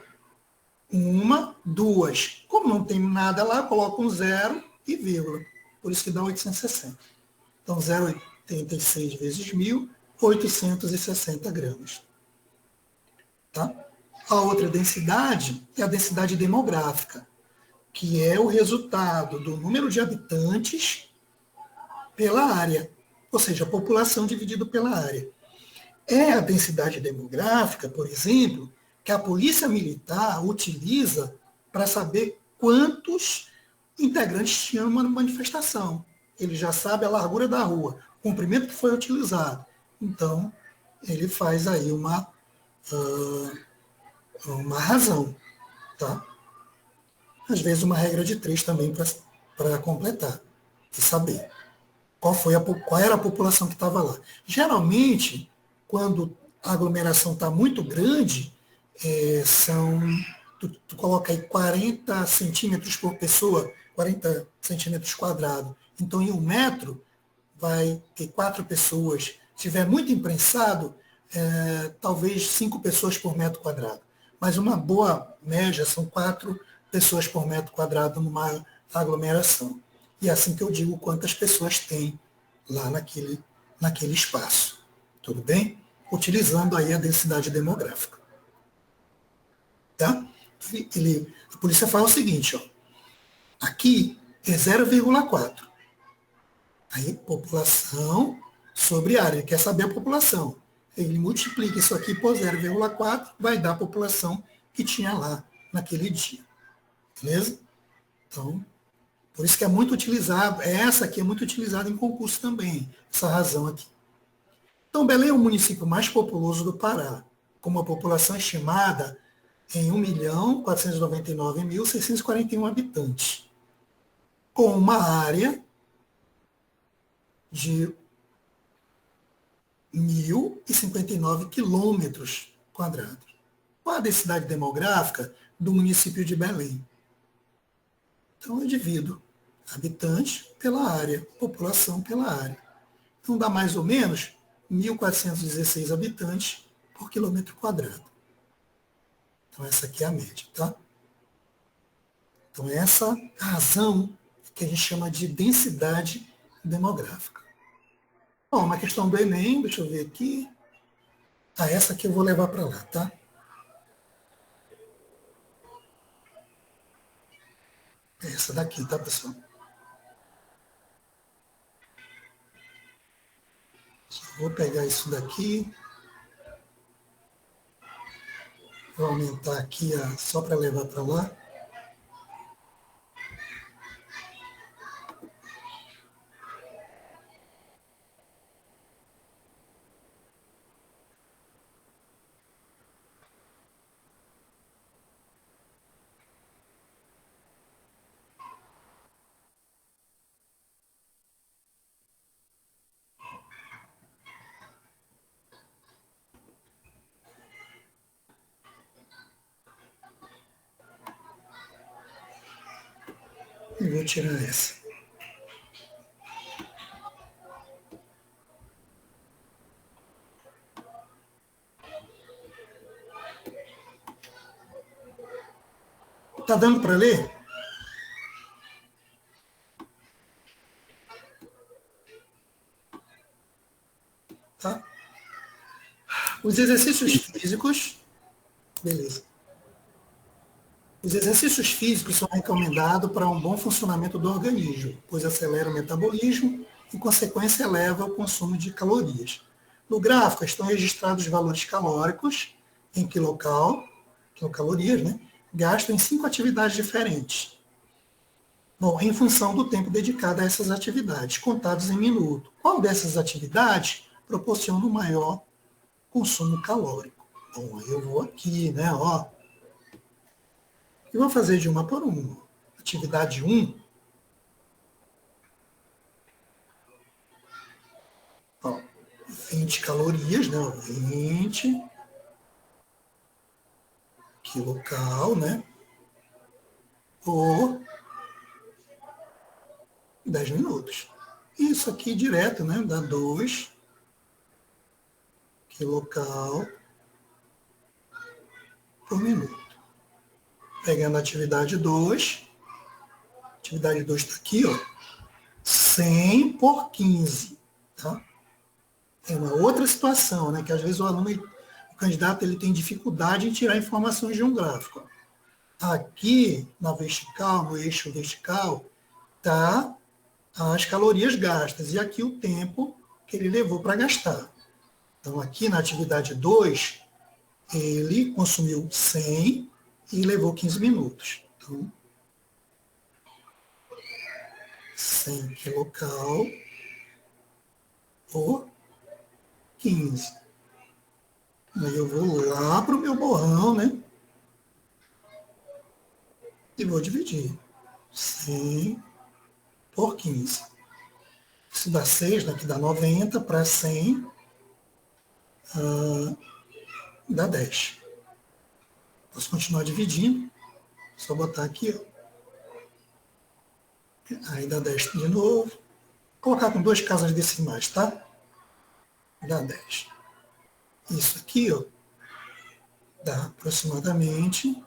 1, 2. Como não tem nada lá, eu coloco um zero e vírgula. Por isso que dá 860. Então, 0,86 vezes 1.000, 860 gramas. Tá? A outra densidade é a densidade demográfica, que é o resultado do número de habitantes pela área, ou seja, a população dividida pela área. É a densidade demográfica, por exemplo, que a polícia militar utiliza para saber quantos integrantes tinham numa manifestação. Ele já sabe a largura da rua, o comprimento que foi utilizado. Então, ele faz aí uma razão. Tá? Às vezes uma regra de 3 também para completar e saber qual era a população que estava lá. Geralmente, quando a aglomeração está muito grande, tu coloca aí 40 centímetros por pessoa, 40 centímetros quadrados. Então, em 1 metro, vai ter 4 pessoas. Se estiver muito imprensado, talvez 5 pessoas por metro quadrado. Mas uma boa média são 4 pessoas por metro quadrado numa aglomeração. E é assim que eu digo quantas pessoas tem lá naquele espaço. Tudo bem? Utilizando aí a densidade demográfica. Tá? A polícia fala o seguinte, ó. Aqui é 0,4. Aí, população sobre área. Ele quer saber a população. Ele multiplica isso aqui por 0,4, vai dar a população que tinha lá naquele dia. Beleza? Então, por isso que é muito utilizado, essa aqui é muito utilizada em concurso também, essa razão aqui. Então, Belém é o município mais populoso do Pará, com uma população estimada em 1.499.641 habitantes, com uma área de 1.059 quilômetros quadrados. Qual a densidade demográfica do município de Belém? Então, eu divido habitantes pela área, população pela área. Então, dá mais ou menos 1.416 habitantes por quilômetro quadrado. Então, essa aqui é a média, tá? Então, essa é a razão que a gente chama de densidade demográfica. Bom, uma questão do Enem, deixa eu ver aqui. Essa aqui eu vou levar para lá, tá? Essa daqui, tá, pessoal? Só vou pegar isso daqui. Vou aumentar aqui só para levar para lá. E vou tirar essa. Tá dando para ler? Tá? Os exercícios físicos, beleza. Os exercícios físicos são recomendados para um bom funcionamento do organismo, pois acelera o metabolismo e, em consequência, eleva o consumo de calorias. No gráfico estão registrados os valores calóricos em quilocalorias, né? Gasto em 5 atividades diferentes. Bom, em função do tempo dedicado a essas atividades, contados em minuto. Qual dessas atividades proporciona o maior consumo calórico? Bom, eu vou aqui, né, ó. E vou fazer de uma por uma. Atividade 1. Ó, 20 calorias, né? 20 quilocal, né? Por 10 minutos. Isso aqui direto, né? Dá 2 quilocal por minuto. Pegando a atividade 2. Atividade 2 está aqui, ó. 100 por 15. Tá? É uma outra situação, né? Que às vezes o candidato, ele tem dificuldade em tirar informações de um gráfico. Aqui, na vertical, no eixo vertical, tá as calorias gastas. E aqui o tempo que ele levou para gastar. Então, aqui na atividade 2, ele consumiu 100 e levou 15 minutos. Então, 100 quilocal por 15. Aí eu vou lá para o meu borrão, né? E vou dividir. 100 por 15. Isso dá 6, né? Que dá 90 para 100. Dá 10. Posso continuar dividindo. Só botar aqui, ó. Aí dá 10 de novo. Vou colocar com 2 casas decimais, tá? Dá 10. Isso aqui, ó, dá aproximadamente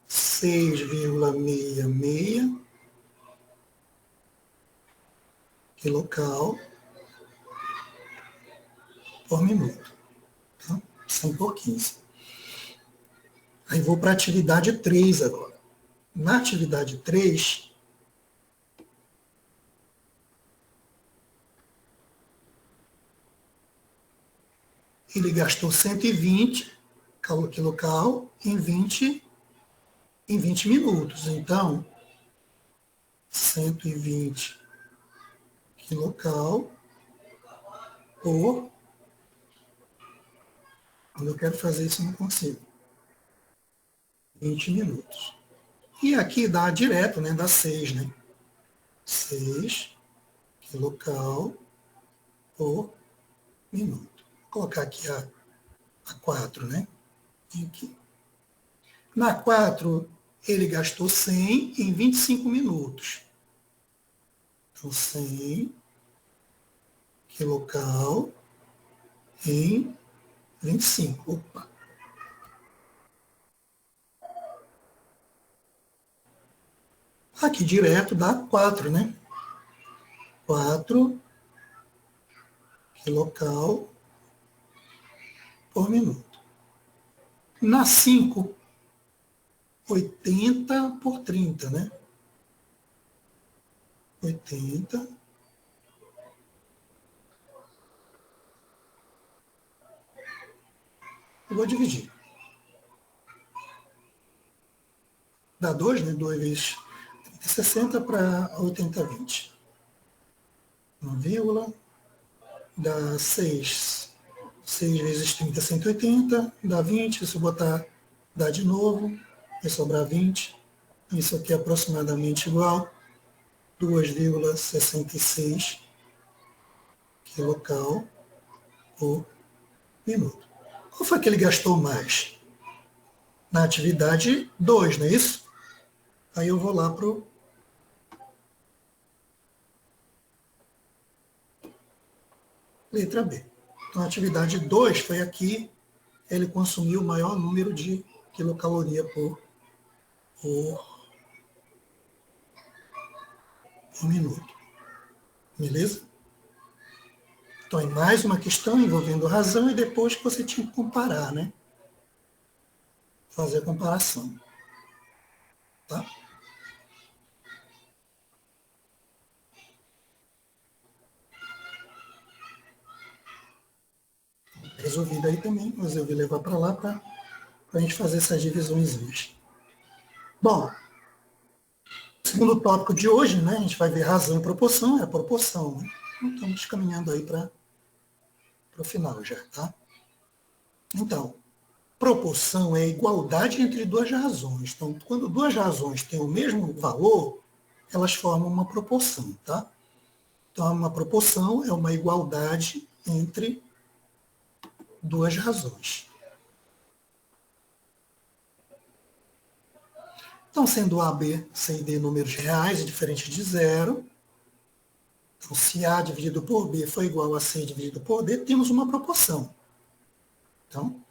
6,66 quilocal por minuto. Tá? 100 por 15. Aí vou para a atividade 3 agora. Na atividade 3, ele gastou 120 quilocal em 20 minutos. Então, 120 quilocal por... Quando eu quero fazer isso, eu não consigo. 20 minutos. E aqui dá direto, né? Dá 6, né? 6 quilocal por minuto. Vou colocar aqui a 4, né? Aqui. Na 4, ele gastou 100 em 25 minutos. Então, 100 quilocal em 25. Opa! Aqui direto dá 4, né? 4 quilocal por minuto. Na 5, 80 por 30, né? 80. Eu vou dividir. Dá 2, né? 2 vezes 60 para 80, 20. 1, dá 6. 6 vezes 30, 180. Dá 20. Se eu botar, dá de novo. Vai sobrar 20. Isso aqui é aproximadamente igual. 2,66 quilocal por minuto. Qual foi que ele gastou mais? Na atividade 2, não é isso? Aí eu vou lá para Letra B. Então, a atividade 2 foi aqui, ele consumiu o maior número de quilocaloria por minuto. Beleza? Então, é mais uma questão envolvendo razão e depois que você tinha que comparar, né? Fazer a comparação. Tá? Resolvido aí também, mas eu vou levar para lá para a gente fazer essas divisões. Bom, segundo tópico de hoje, né, a gente vai ver razão e proporção, é a proporção. Né? Então, estamos caminhando aí para o final já, tá? Então, proporção é a igualdade entre duas razões. Então, quando duas razões têm o mesmo valor, elas formam uma proporção, tá? Então, uma proporção é uma igualdade entre duas razões. Então, sendo A, B, C e D números reais e diferentes de zero, então, se A dividido por B for igual a C dividido por D, temos uma proporção. Então,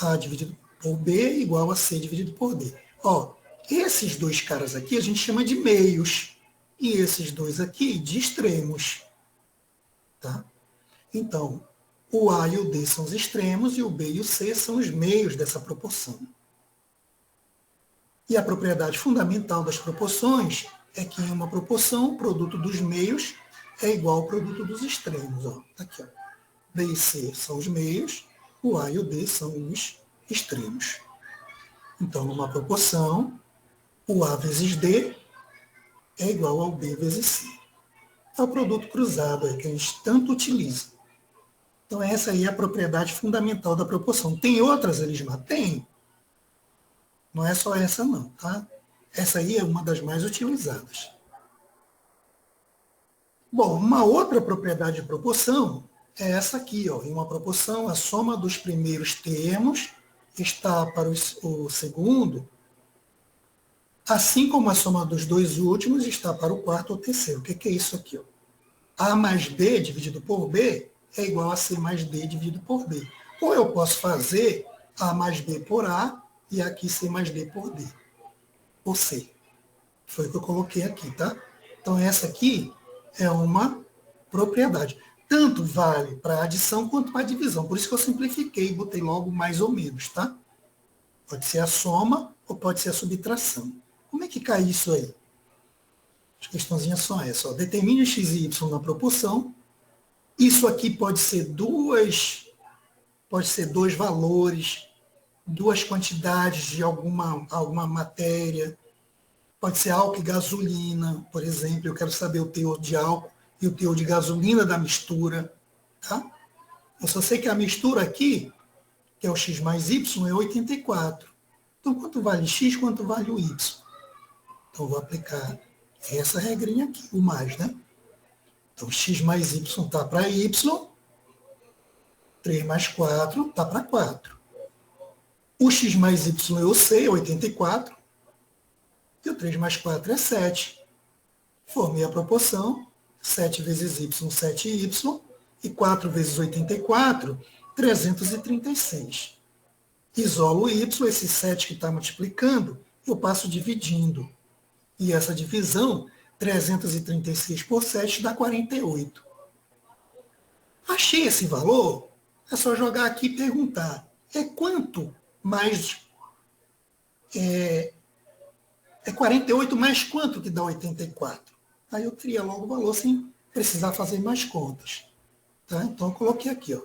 A dividido por B é igual a C dividido por D. Ó, esses dois caras aqui a gente chama de meios, e esses dois aqui de extremos. Tá? Então, o A e o D são os extremos e o B e o C são os meios dessa proporção. E a propriedade fundamental das proporções é que em uma proporção o produto dos meios é igual ao produto dos extremos. Ó. Tá aqui, ó. B e C são os meios, o A e o D são os extremos. Então, numa proporção, o A vezes D é igual ao B vezes C. É o produto cruzado aí que a gente tanto utiliza. Então, essa aí é a propriedade fundamental da proporção. Tem outras, Elismar? Tem. Não é só essa, não. Tá? Essa aí é uma das mais utilizadas. Bom, uma outra propriedade de proporção é essa aqui. Ó. Em uma proporção, a soma dos primeiros termos está para o segundo, assim como a soma dos dois últimos está para o quarto ou terceiro. O que é isso aqui? Ó? A mais B dividido por B é igual a C mais D dividido por D. Ou eu posso fazer A mais B por A e aqui C mais D por D. Por C. Foi o que eu coloquei aqui, tá? Então, essa aqui é uma propriedade. Tanto vale para adição quanto para divisão. Por isso que eu simplifiquei e botei logo mais ou menos, tá? Pode ser a soma ou pode ser a subtração. Como é que cai isso aí? As questãozinhas são essas. Ó. Determine x e y na proporção. Isso aqui pode ser dois valores, duas quantidades de alguma matéria. Pode ser álcool e gasolina, por exemplo. Eu quero saber o teor de álcool e o teor de gasolina da mistura. Tá? Eu só sei que a mistura aqui, que é o x mais y, é 84. Então, quanto vale x, quanto vale o y? Então, eu vou aplicar essa regrinha aqui, o mais, né? Então, x mais y está para y, 3 mais 4 está para 4. O x mais y eu sei, é 84, e o 3 mais 4 é 7. Formei a proporção, 7 vezes y, 7y, e 4 vezes 84, 336. Isolo o y, esse 7 que está multiplicando, eu passo dividindo. E essa divisão, 336 por 7 dá 48. Achei esse valor, é só jogar aqui e perguntar. É quanto mais... É 48 mais quanto que dá 84? Aí eu teria logo o valor sem precisar fazer mais contas. Tá? Então eu coloquei aqui, ó,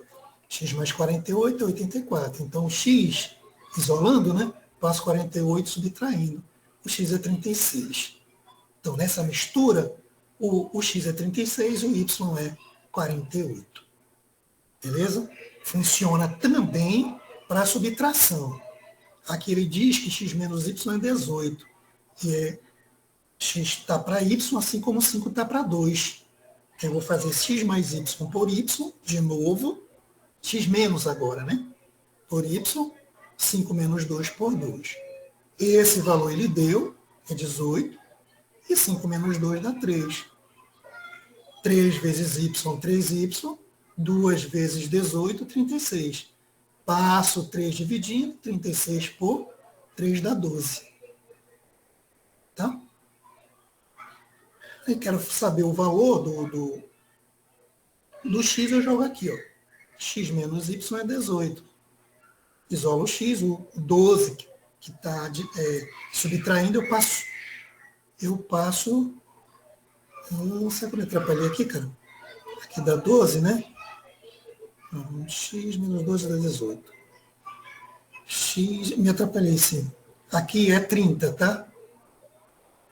x mais 48 é 84. Então o x, isolando, né, passo 48 subtraindo. O x é 36. Então nessa mistura, o x é 36 e o y é 48. Beleza? Funciona também para subtração. Aqui ele diz que x menos y é 18. E x está para y, assim como 5 está para 2. Eu vou fazer x mais y por y, de novo. X menos agora, né? Por y, 5 menos 2 por 2. Esse valor ele deu, é 18. E 5 menos 2 dá 3. 3 vezes y, 3y. 2 vezes 18, 36. Passo 3 dividindo, 36 por 3 dá 12. Tá? Aí quero saber o valor do x, eu jogo aqui. Ó. X menos y é 18. Isolo o x, o 12 que está subtraindo, eu passo. Não sei como eu atrapalhei aqui, cara. Aqui dá 12, né? X menos 12 dá 18. X, me atrapalhei sim. Aqui é 30, tá?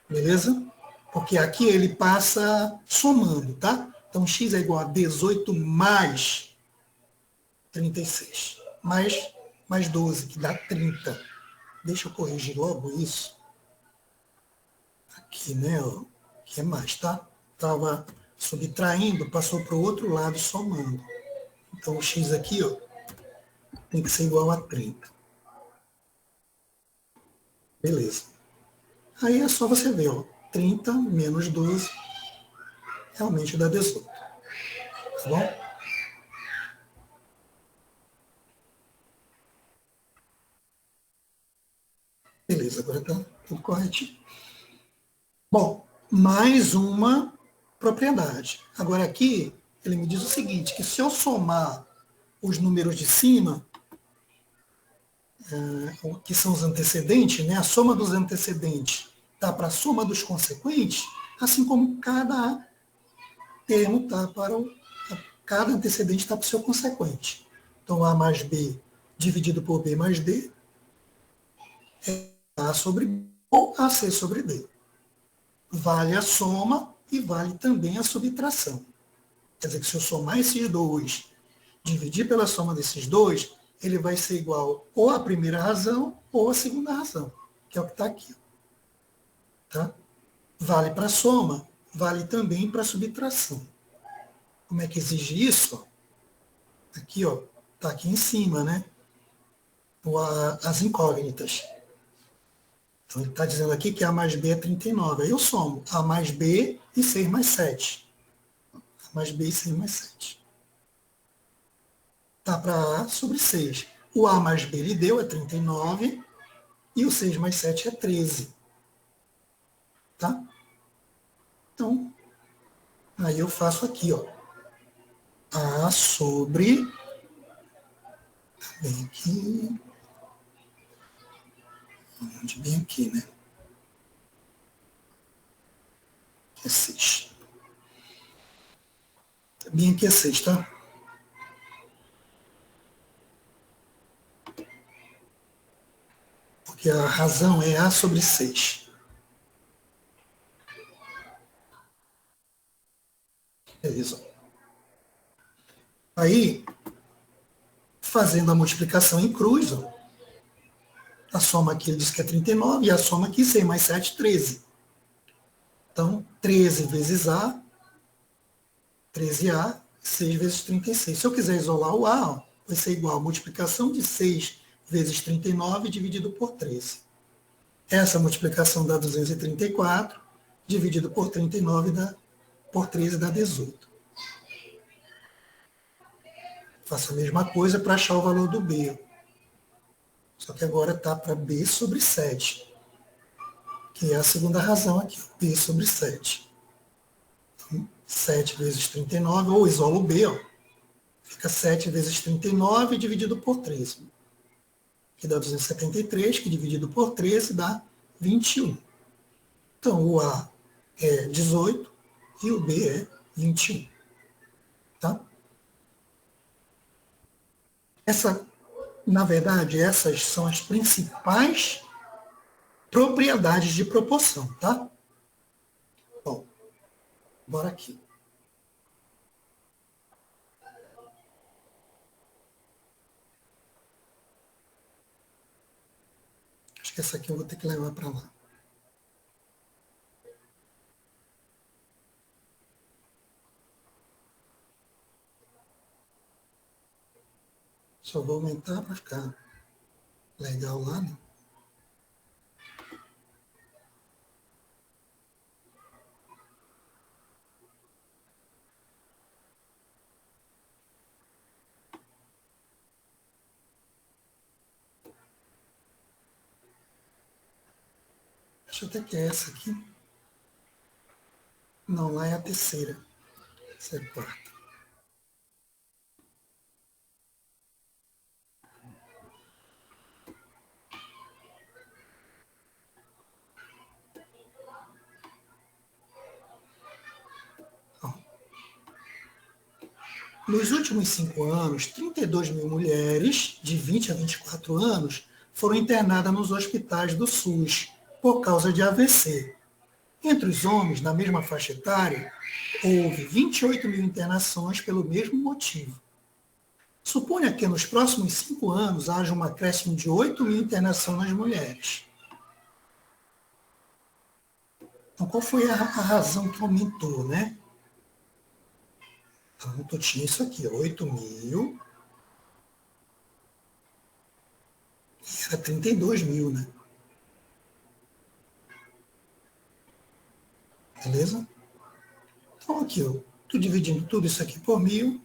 Beleza? Porque aqui ele passa somando, tá? Então x é igual a 18 mais 36. Mais 12, que dá 30. Deixa eu corrigir logo isso. Aqui, né? Ó, aqui é mais, tá? Estava subtraindo, passou para o outro lado somando. Então o x aqui, ó, tem que ser igual a 30. Beleza. Aí é só você ver, ó, 30 menos 12 realmente dá 18. Tá bom? Beleza, agora está tudo corretinho. Bom, mais uma propriedade. Agora aqui, ele me diz o seguinte, que se eu somar os números de cima, que são os antecedentes, né, a soma dos antecedentes dá para a soma dos consequentes, assim como cada termo está para cada antecedente está para o seu consequente. Então, A mais B dividido por B mais D é A sobre B ou AC sobre D. Vale a soma e vale também a subtração. Quer dizer que se eu somar esses dois, dividir pela soma desses dois, ele vai ser igual ou à primeira razão ou à segunda razão, que é o que está aqui. Tá? Vale para a soma, vale também para a subtração. Como é que exige isso? Aqui, ó, está aqui em cima, né? As incógnitas. Então, ele está dizendo aqui que A mais B é 39. Aí eu somo A mais B e 6 mais 7. A mais B e 6 mais 7. Tá para A sobre 6. O A mais B ele deu é 39 e o 6 mais 7 é 13. Tá? Então, aí eu faço aqui, ó. A sobre... Bem aqui... Bem aqui, né? É 6. Bem aqui é 6, tá? Porque a razão é A sobre 6. Beleza. Aí, fazendo a multiplicação em cruz, ó, a soma aqui ele diz que é 39 e a soma aqui 6 mais 7, 13. Então, 13 vezes A, 13A, 6 vezes 36. Se eu quiser isolar o A, ó, vai ser igual a multiplicação de 6 vezes 39 dividido por 13. Essa multiplicação dá 234, dividido por 39 por 13 dá 18. Faço a mesma coisa para achar o valor do B. Só que agora está para B sobre 7. Que é a segunda razão aqui, B sobre 7. Então, 7 vezes 39, ou isolo o B, ó, fica 7 vezes 39 dividido por 13. Que dá 273, que dividido por 13 dá 21. Então, o A é 18 e o B é 21. Tá? Na verdade, essas são as principais propriedades de proporção, tá? Bom, bora aqui. Acho que essa aqui eu vou ter que levar para lá. Só vou aumentar para ficar legal lá, né? Acho até que é essa aqui. Não, lá é a terceira. Essa é a quarta. Nos últimos 5 anos, 32 mil mulheres de 20 a 24 anos foram internadas nos hospitais do SUS por causa de AVC. Entre os homens, na mesma faixa etária, houve 28 mil internações pelo mesmo motivo. Suponha que nos próximos 5 anos haja um acréscimo de 8 mil internações nas mulheres. Então, qual foi a razão que aumentou, né? Então, tinha isso aqui, 8 mil. E era 32 mil, né? Beleza? Então, aqui, eu estou dividindo tudo isso aqui por 1.000.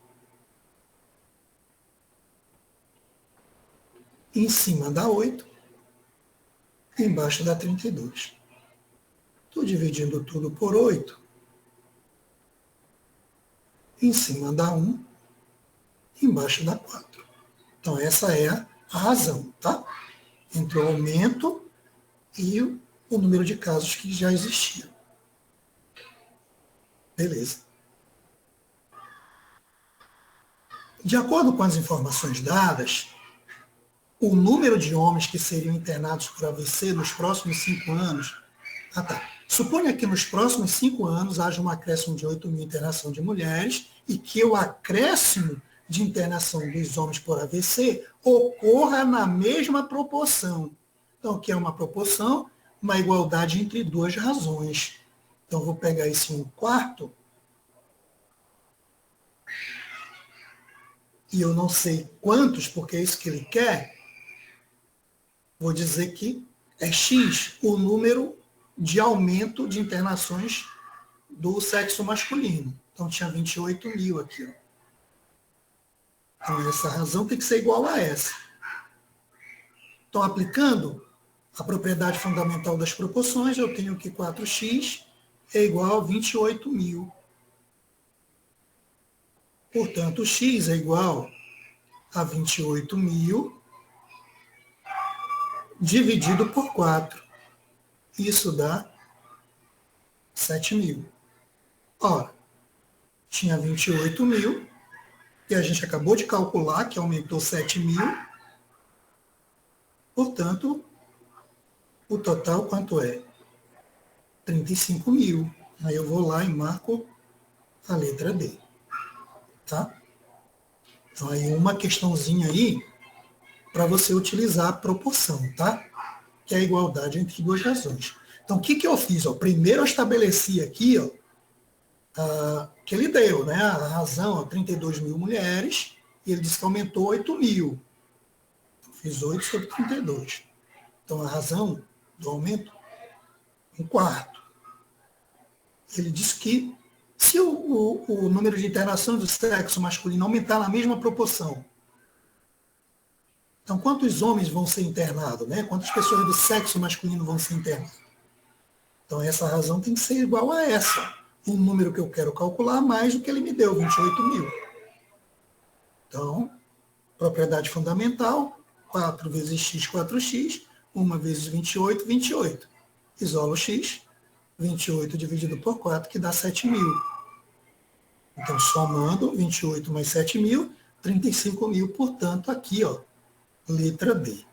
Em cima dá 8. Embaixo dá 32. Estou dividindo tudo por 8. Em cima dá 1. Embaixo dá 4. Então, essa é a razão, tá? Entre o aumento e o número de casos que já existiam. Beleza. De acordo com as informações dadas, o número de homens que seriam internados por AVC nos próximos 5 anos... Suponha que nos próximos 5 anos haja um acréscimo de 8 mil internação de mulheres e que o acréscimo de internação dos homens por AVC ocorra na mesma proporção. Então, o que é uma proporção? Uma igualdade entre duas razões. Então, vou pegar esse 1/4 e eu não sei quantos, porque é isso que ele quer. Vou dizer que é X o número de aumento de internações do sexo masculino. Então, tinha 28 mil aqui. Ó. Então, essa razão tem que ser igual a essa. Então, aplicando a propriedade fundamental das proporções, eu tenho que 4x é igual a 28 mil. Portanto, x é igual a 28 mil dividido por 4. Isso dá 7 mil. Ora, tinha 28 mil, e a gente acabou de calcular que aumentou 7 mil. Portanto, o total quanto é? 35 mil. Aí eu vou lá e marco a letra D. Tá? Então, aí uma questãozinha aí para você utilizar a proporção, tá? Que é a igualdade entre duas razões. Então, o que, que eu fiz? Ó, primeiro eu estabeleci aqui, ó, que ele deu, né? A razão, ó, 32 mil mulheres, e ele disse que aumentou 8 mil. Eu fiz 8 sobre 32. Então, a razão do aumento, 1/4. Ele disse que se o número de internação do sexo masculino aumentar na mesma proporção, então quantos homens vão ser internados, né? Quantas pessoas do sexo masculino vão ser internadas? Então essa razão tem que ser igual a essa. O número que eu quero calcular mais do que ele me deu, 28 mil. Então, propriedade fundamental, 4 vezes x, 4x, 1 vezes 28, 28. Isolo x, 28 dividido por 4, que dá 7 mil. Então, somando 28 mais 7 mil, 35 mil, portanto, aqui, ó, letra B.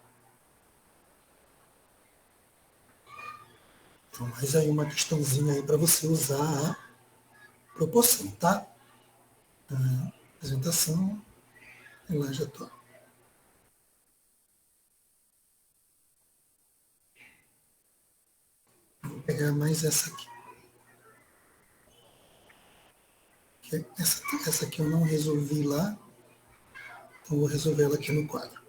Então, mais aí uma questãozinha aí para você usar a proporção, tá? Apresentação, e lá já estou. Vou pegar mais essa aqui. Essa aqui eu não resolvi lá, então vou resolver ela aqui no quadro.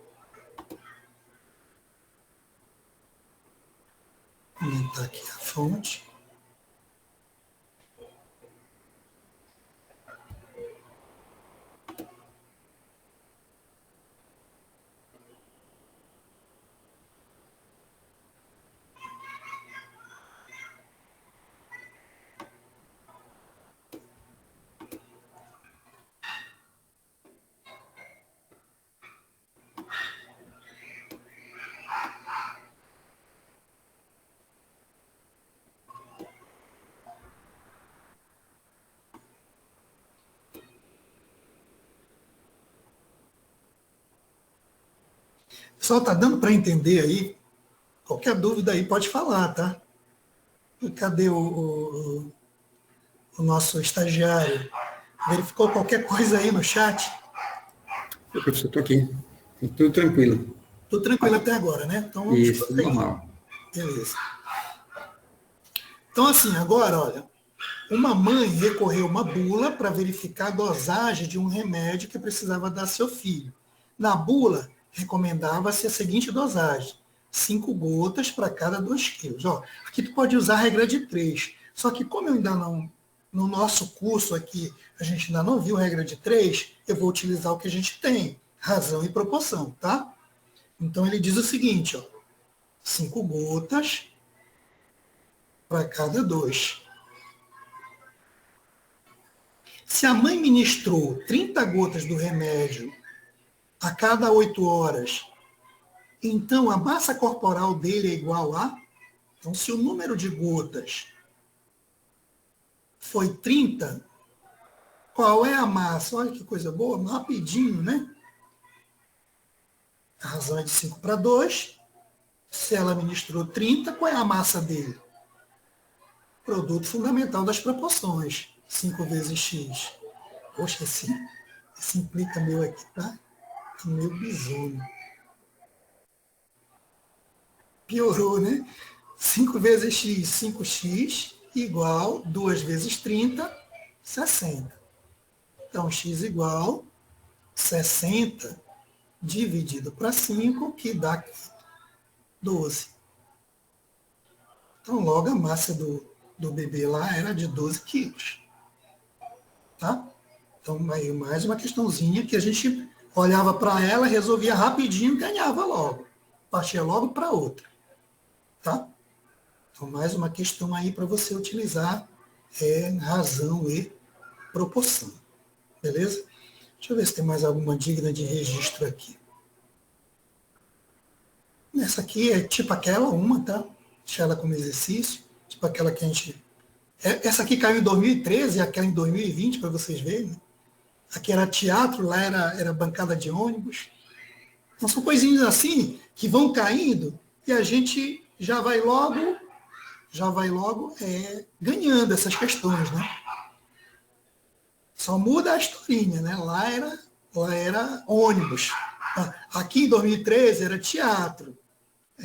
Vou aumentar aqui a fonte. Pessoal, tá dando para entender aí? Qualquer dúvida aí pode falar, tá? Cadê o nosso estagiário? Verificou qualquer coisa aí no chat? Eu, professor, estou aqui. Tudo tranquilo. Tudo tranquilo até agora, né? Então vamos Isso, tudo prosseguir. normal. Beleza. Então, assim, agora, olha, uma mãe recorreu a uma bula para verificar a dosagem de um remédio que precisava dar ao seu filho. Na bula, recomendava-se a seguinte dosagem: 5 gotas para cada 2 quilos. Ó, aqui tu pode usar a regra de 3. Só que como eu ainda não, no nosso curso aqui, a gente ainda não viu a regra de 3, eu vou utilizar o que a gente tem, razão e proporção, tá? Então ele diz o seguinte, ó, 5 gotas para cada 2. Se a mãe ministrou 30 gotas do remédio a cada 8 horas, então a massa corporal dele é igual a... Então, se o número de gotas foi 30, qual é a massa? Olha que coisa boa, rapidinho, né? A razão é de 5 para 2. Se ela ministrou 30, qual é a massa dele? Produto fundamental das proporções. 5 vezes x. Poxa, esse implica meu aqui, tá? Meu bisônio. Piorou, né? 5 vezes x, 5x, igual 2 vezes 30, 60. Então, x igual 60 dividido para 5, que dá 12. Então, logo a massa do bebê lá era de 12 quilos. Tá? Então, aí mais uma questãozinha que a gente olhava para ela, resolvia rapidinho e ganhava logo. Partia logo para outra. Tá? Então, mais uma questão aí para você utilizar razão e proporção. Beleza? Deixa eu ver se tem mais alguma digna de registro aqui. Essa aqui é tipo aquela, uma, tá? Deixa ela como exercício. Tipo aquela que a gente... Essa aqui caiu em 2013 e aquela em 2020, para vocês verem. Né? Aqui era teatro, lá era bancada de ônibus. Então são coisinhas assim que vão caindo e a gente já vai logo ganhando essas questões, né? Só muda a historinha, né? Lá era ônibus. Aqui em 2013 era teatro.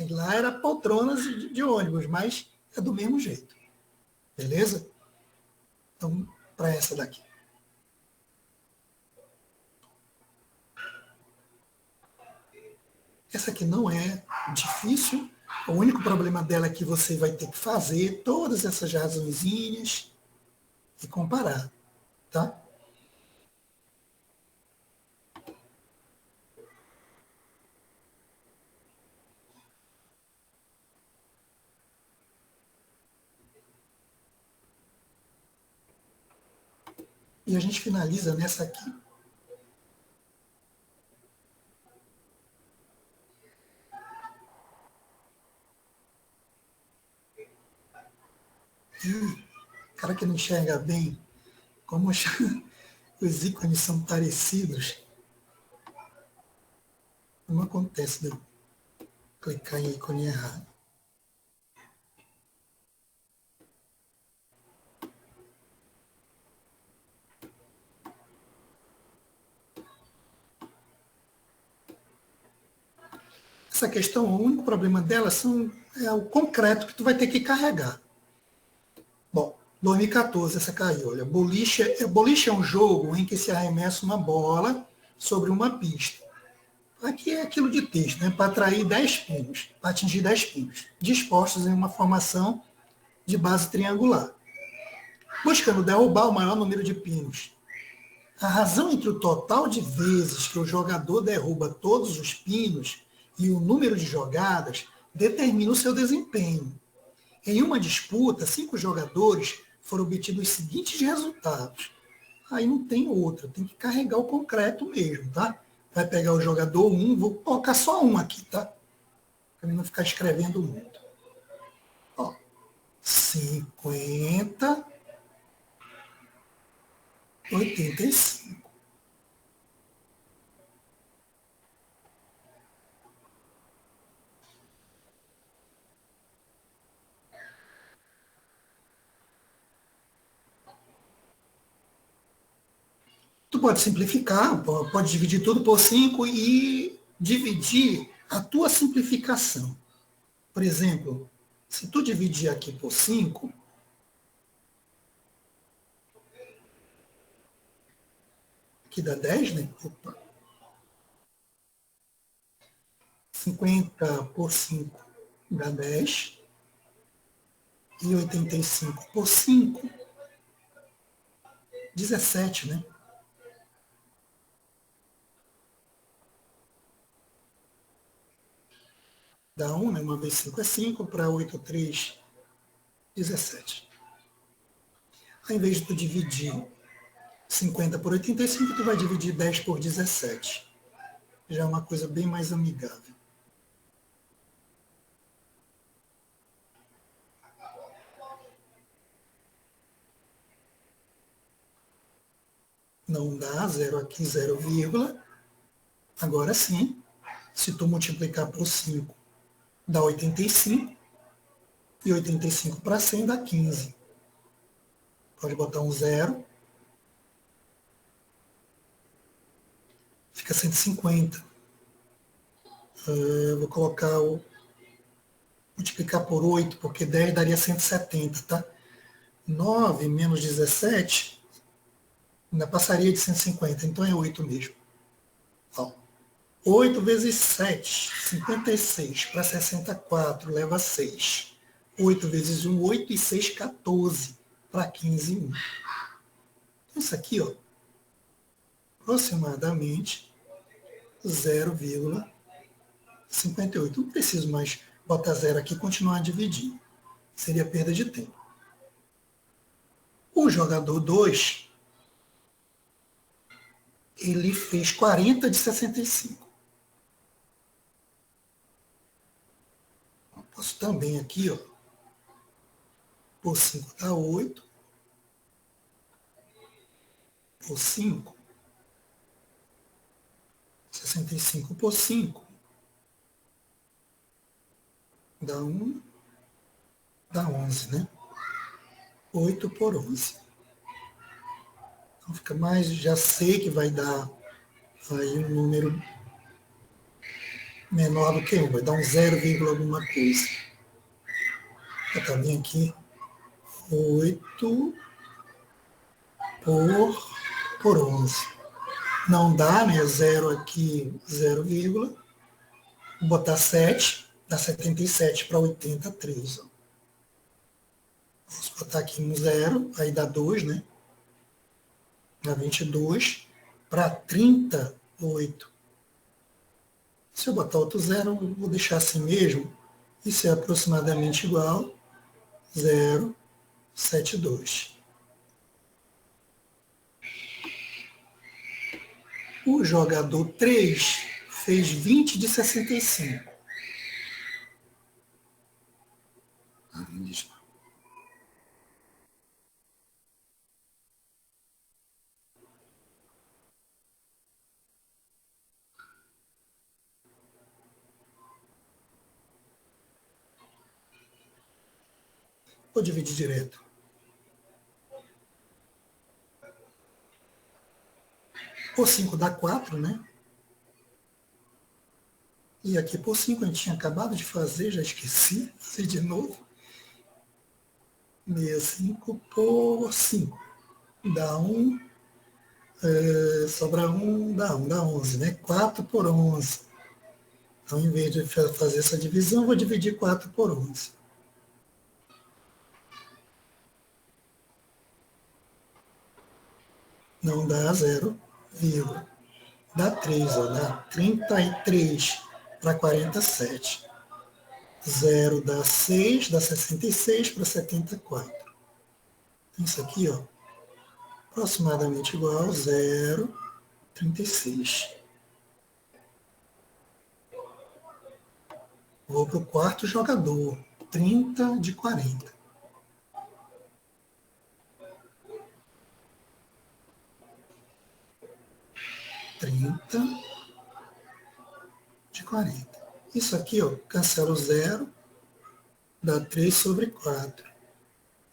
Lá era poltronas de ônibus, mas é do mesmo jeito. Beleza? Então, para essa daqui. Essa aqui não é difícil. O único problema dela é que você vai ter que fazer todas essas razõezinhas e comparar. Tá? E a gente finaliza nessa aqui. Cara que não enxerga bem, como os ícones são parecidos. Não acontece de eu clicar em ícone errado. Essa questão, o único problema dela é o concreto que tu vai ter que carregar. Bom, 2014 essa caiu. Olha, boliche é um jogo em que se arremessa uma bola sobre uma pista. Aqui é aquilo de texto, né? Para atrair 10 pinos, para atingir 10 pinos, dispostos em uma formação de base triangular, buscando derrubar o maior número de pinos. A razão entre o total de vezes que o jogador derruba todos os pinos e o número de jogadas determina o seu desempenho. Em uma disputa, 5 jogadores foram obtidos os seguintes resultados. Aí não tem outra, tem que carregar o concreto mesmo, tá? Vai pegar o jogador 1, vou colocar só um aqui, tá? Para não ficar escrevendo muito. Ó, 50, 85. Tu pode simplificar, pode dividir tudo por 5 e dividir a tua simplificação. Por exemplo, se tu dividir aqui por 5, aqui dá 10, né? Opa. 50 por 5 dá 10. E 85 por 5, 17, né? Dá 1, né? 1 vezes 5 é 5, para 8, 3, 17. Ao invés de tu dividir 50 por 85, tu vai dividir 10 por 17. Já é uma coisa bem mais amigável. Não dá, 0 aqui, 0, vírgula. Agora sim, se tu multiplicar por 5, dá 85. E 85 para 100 dá 15. Pode botar um 0. Fica 150. Vou colocar multiplicar por 8, porque 10 daria 170, tá? 9 menos 17 ainda passaria de 150, então é 8 mesmo. Ó, 8 vezes 7, 56, para 64, leva 6. 8 vezes 1, 8 e 6, 14, para 15, 1. Então, isso aqui, ó, aproximadamente 0,58. Não preciso mais botar 0 aqui e continuar dividindo. Seria perda de tempo. O jogador 2, ele fez 40 de 65. Eu posso também aqui, ó, por 5 dá 8. Por 5. 65 por 5. Dá 1. Dá 11, né? 8 por 11. Então fica mais, já sei que vai dar aí um número menor do que 1. Vai dar um 0, alguma coisa. Eu também aqui. 8 por 11. Não dá, né? 0 aqui, 0, vou botar 7, dá 77 para 83. Ó. Vamos botar aqui um 0, aí dá 2, né? Dá 22 para 38. Se eu botar outro 0, vou deixar assim mesmo. Isso é aproximadamente igual a 0,72. O jogador 3 fez 20 de 65. Vou dividir direto. Por 5 dá 4, né? E aqui por 5 a gente tinha acabado de fazer, já esqueci, fazer de novo. 65 por 5. Dá 1, sobra 1, dá 11, né? 4 por 11. Então, em vez de fazer essa divisão, vou dividir 4 por 11. Não dá 0, vírgula. Dá 3, ó, dá 33 para 47. 0 dá 6, dá 66 para 74. Isso aqui, ó, aproximadamente igual a 0,36. Vou para o quarto jogador, 30 de 40. De 40. Isso aqui, ó, cancela o 0, dá 3 sobre 4.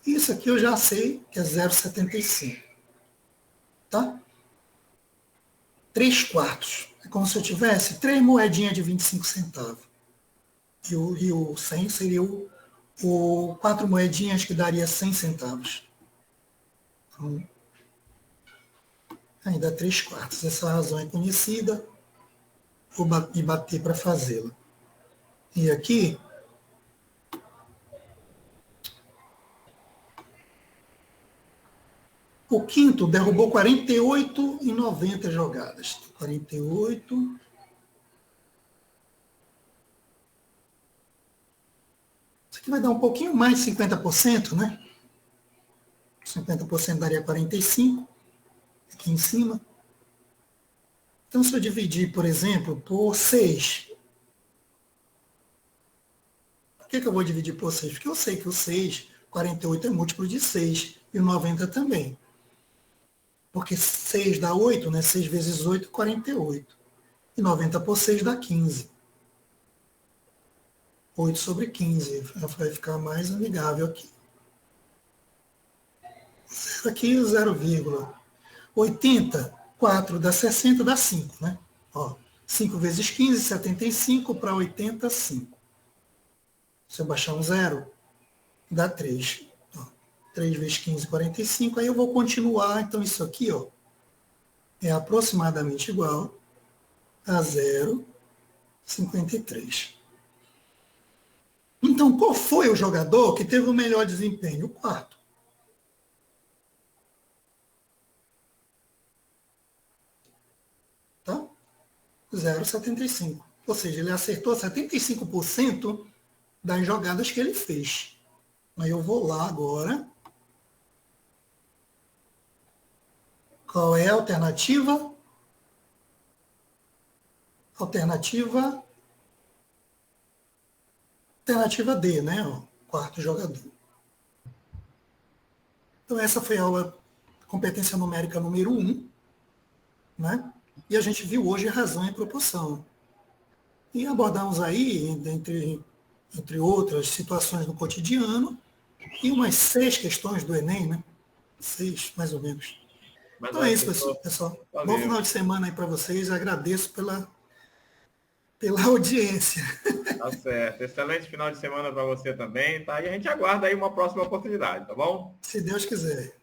Isso aqui eu já sei que é 0,75. Tá? 3/4. É como se eu tivesse 3 moedinhas de 25 centavos. E o 100 seria o 4 moedinhas que daria 100 centavos. Então, aí dá 3/4. Essa razão é conhecida. Vou bater para fazê-la. E aqui, o quinto derrubou 48 em 90 jogadas. 48. Isso aqui vai dar um pouquinho mais de 50%, né? 50% daria 45, aqui em cima. Então, se eu dividir, por exemplo, por 6. Por que eu vou dividir por 6? Porque eu sei que o 6, 48 é múltiplo de 6, e o 90 também. Porque 6 dá 8, né? 6 vezes 8, 48. E 90 por 6 dá 15. 8 sobre 15. Vai ficar mais amigável aqui. Aqui 0, 80, 4 dá 60, dá 5, né? Ó, 5 vezes 15, 75 para 80, 5. Se eu baixar um 0, dá 3. Ó, 3 vezes 15, 45. Aí eu vou continuar. Então, isso aqui, ó, é aproximadamente igual a 0,53. Então, qual foi o jogador que teve o melhor desempenho? O quarto. Tá? 0,75. Ou seja, ele acertou 75% das jogadas que ele fez. Aí eu vou lá agora. Qual é a alternativa? Alternativa D, né? O quarto jogador. Então, essa foi a aula competência numérica número 1, né? E a gente viu hoje razão e proporção. E abordamos aí, entre outras situações do cotidiano, e umas 6 questões do Enem, né? 6, mais ou menos. Mas Então é isso, pessoal. Valeu. Bom final de semana aí para vocês. Agradeço pela audiência. Tá certo. Excelente final de semana para você também, tá? E a gente aguarda aí uma próxima oportunidade, tá bom? Se Deus quiser.